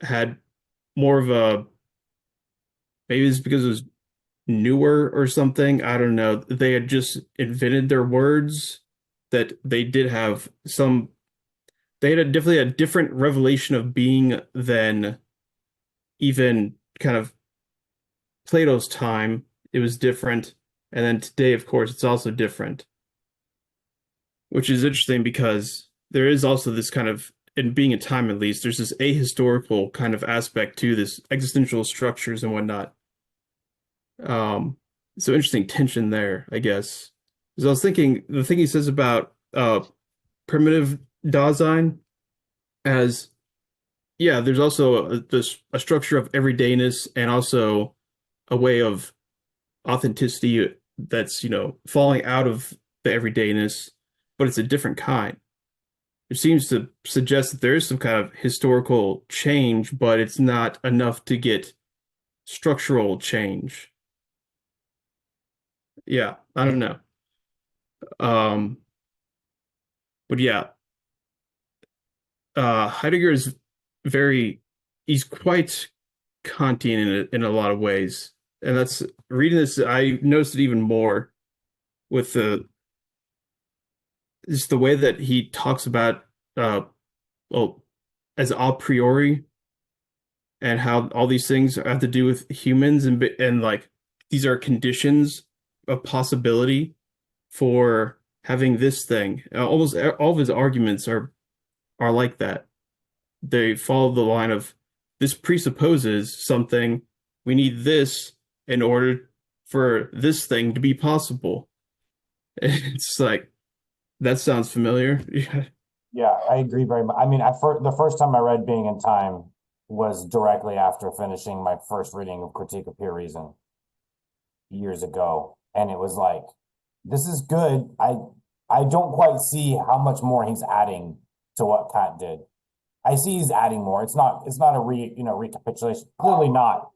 had more of a, maybe it's because it was newer or something. I don't know. They had just invented their words, that they did have some, they had definitely a different revelation of being than even kind of Plato's time. It was different. And then today, of course, it's also different, which is interesting because there is also this kind of, in being in time at least, there's this ahistorical kind of aspect to this existential structures and whatnot. So interesting tension there, I guess. Because I was thinking, the thing he says about primitive Dasein as, yeah, there's also a structure of everydayness and also a way of authenticity that's, falling out of the everydayness, but it's a different kind. It seems to suggest that there is some kind of historical change, but it's not enough to get structural change. Yeah, I don't know. But yeah, Heidegger is he's quite Kantian in a lot of ways. And that's, reading this, I noticed it even more with just the way that he talks about, well, as a priori, and how all these things have to do with humans, and like these are conditions of possibility for having this thing. Almost all of his arguments are like that. They follow the line of, this presupposes something. We need this in order for this thing to be possible. It's like, that sounds familiar. Yeah. Yeah, I agree very much. I mean, the first time I read Being in Time was directly after finishing my first reading of Critique of Pure Reason years ago. And it was like, this is good. I don't quite see how much more he's adding to what Kant did. I see he's adding more. It's not a recapitulation. Clearly not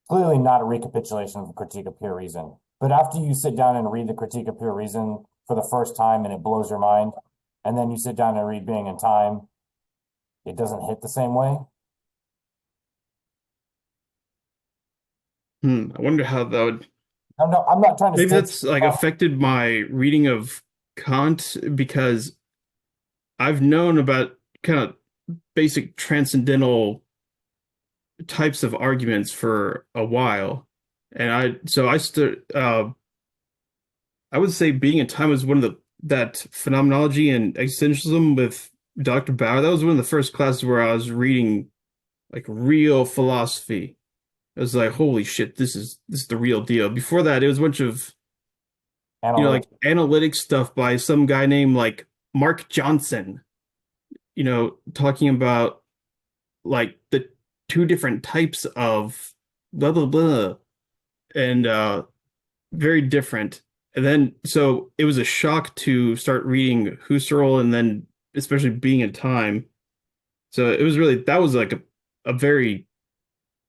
a recapitulation of the Critique of Pure Reason. But after you sit down and read the Critique of Pure Reason for the first time and it blows your mind, and then you sit down and read Being in Time, it doesn't hit the same way. I wonder how that would. I'm not trying to. Maybe that's like affected my reading of Kant, because I've known about kind of basic transcendental types of arguments for a while. And I stood I would say being in time was one of that phenomenology and existentialism with Dr. Bauer. That was one of the first classes where I was reading like real philosophy. It was like, holy shit, this is the real deal. Before that, it was a bunch of like analytic stuff by some guy named like Mark Johnson, talking about like the two different types of blah blah blah, and very different. And then so it was a shock to start reading Husserl and then especially being in time. So it was really that was like a very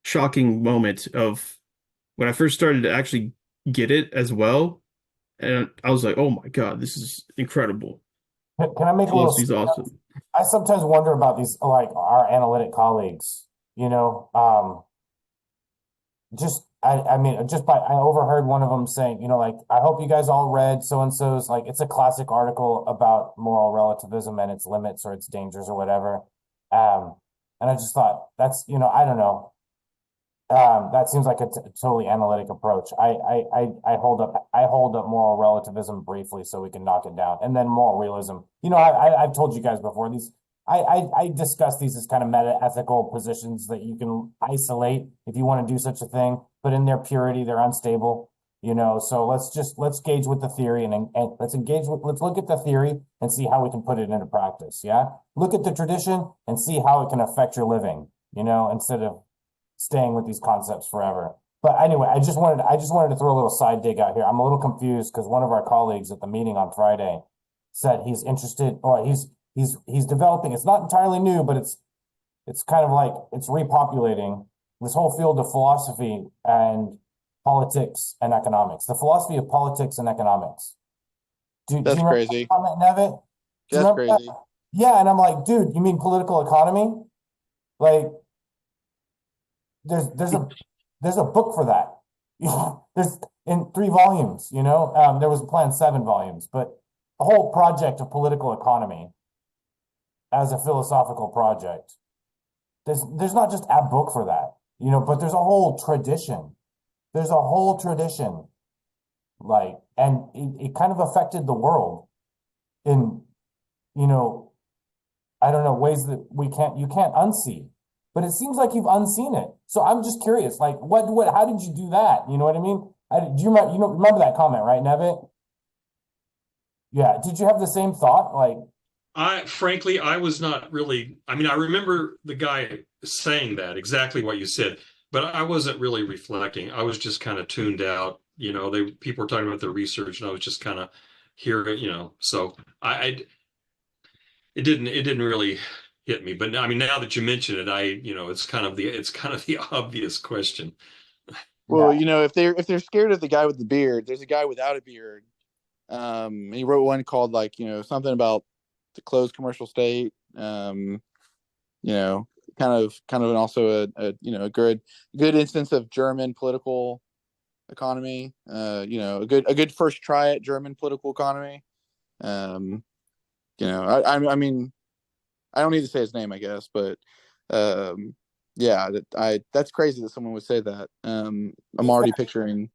shocking moment of when I first started to actually get it as well. And I was like, oh my God, this is incredible. Can I make a little? Philosophy's awesome. I sometimes wonder about these, like our analytic colleagues. I mean, I overheard one of them saying, like, I hope you guys all read so and so's. Like, it's a classic article about moral relativism and its limits or its dangers or whatever. And I just thought that's, I don't know. That seems like a totally analytic approach. I hold up moral relativism briefly so we can knock it down, and then moral realism. I've told you guys before these. I discuss these as kind of meta ethical positions that you can isolate if you want to do such a thing, but in their purity, they're unstable. So let's gauge with the theory and let's look at the theory and see how we can put it into practice. Yeah, look at the tradition and see how it can affect your living. Instead of staying with these concepts forever. But anyway, I just wanted to throw a little side dig out here. I'm a little confused because one of our colleagues at the meeting on Friday said he's interested, or he's developing. It's not entirely new, but it's kind of like it's repopulating this whole field of philosophy and politics and economics. The philosophy of politics and economics. Do you remember crazy. that comment, Nevitt? That's crazy. That? Yeah, and I'm like, dude, you mean political economy? Like, there's a book for that. There's in 3 volumes. There was planned 7 volumes, but the whole project of political economy as a philosophical project. There's not just a book for that, but there's a whole tradition. There's a whole tradition, like, and it kind of affected the world in, I don't know, ways that you can't unsee. But it seems like you've unseen it. So I'm just curious, like, how did you do that? You know what I mean? Do you remember that comment, right, Nevitt? Yeah. Did you have the same thought? Like, Frankly, I was not really, I mean, I remember the guy saying that exactly what you said, but I wasn't really reflecting. I was just kind of tuned out. People were talking about their research and I was just kind of hearing, so it didn't really hit me. But I mean, now that you mention it, it's kind of the obvious question. Well, if they're scared of the guy with the beard, there's a guy without a beard. He wrote one called something about the closed commercial state. Kind of and also a good instance of German political economy. A good first try at German political economy. I mean, I don't need to say his name, I guess, but yeah, that's crazy that someone would say that. I'm already picturing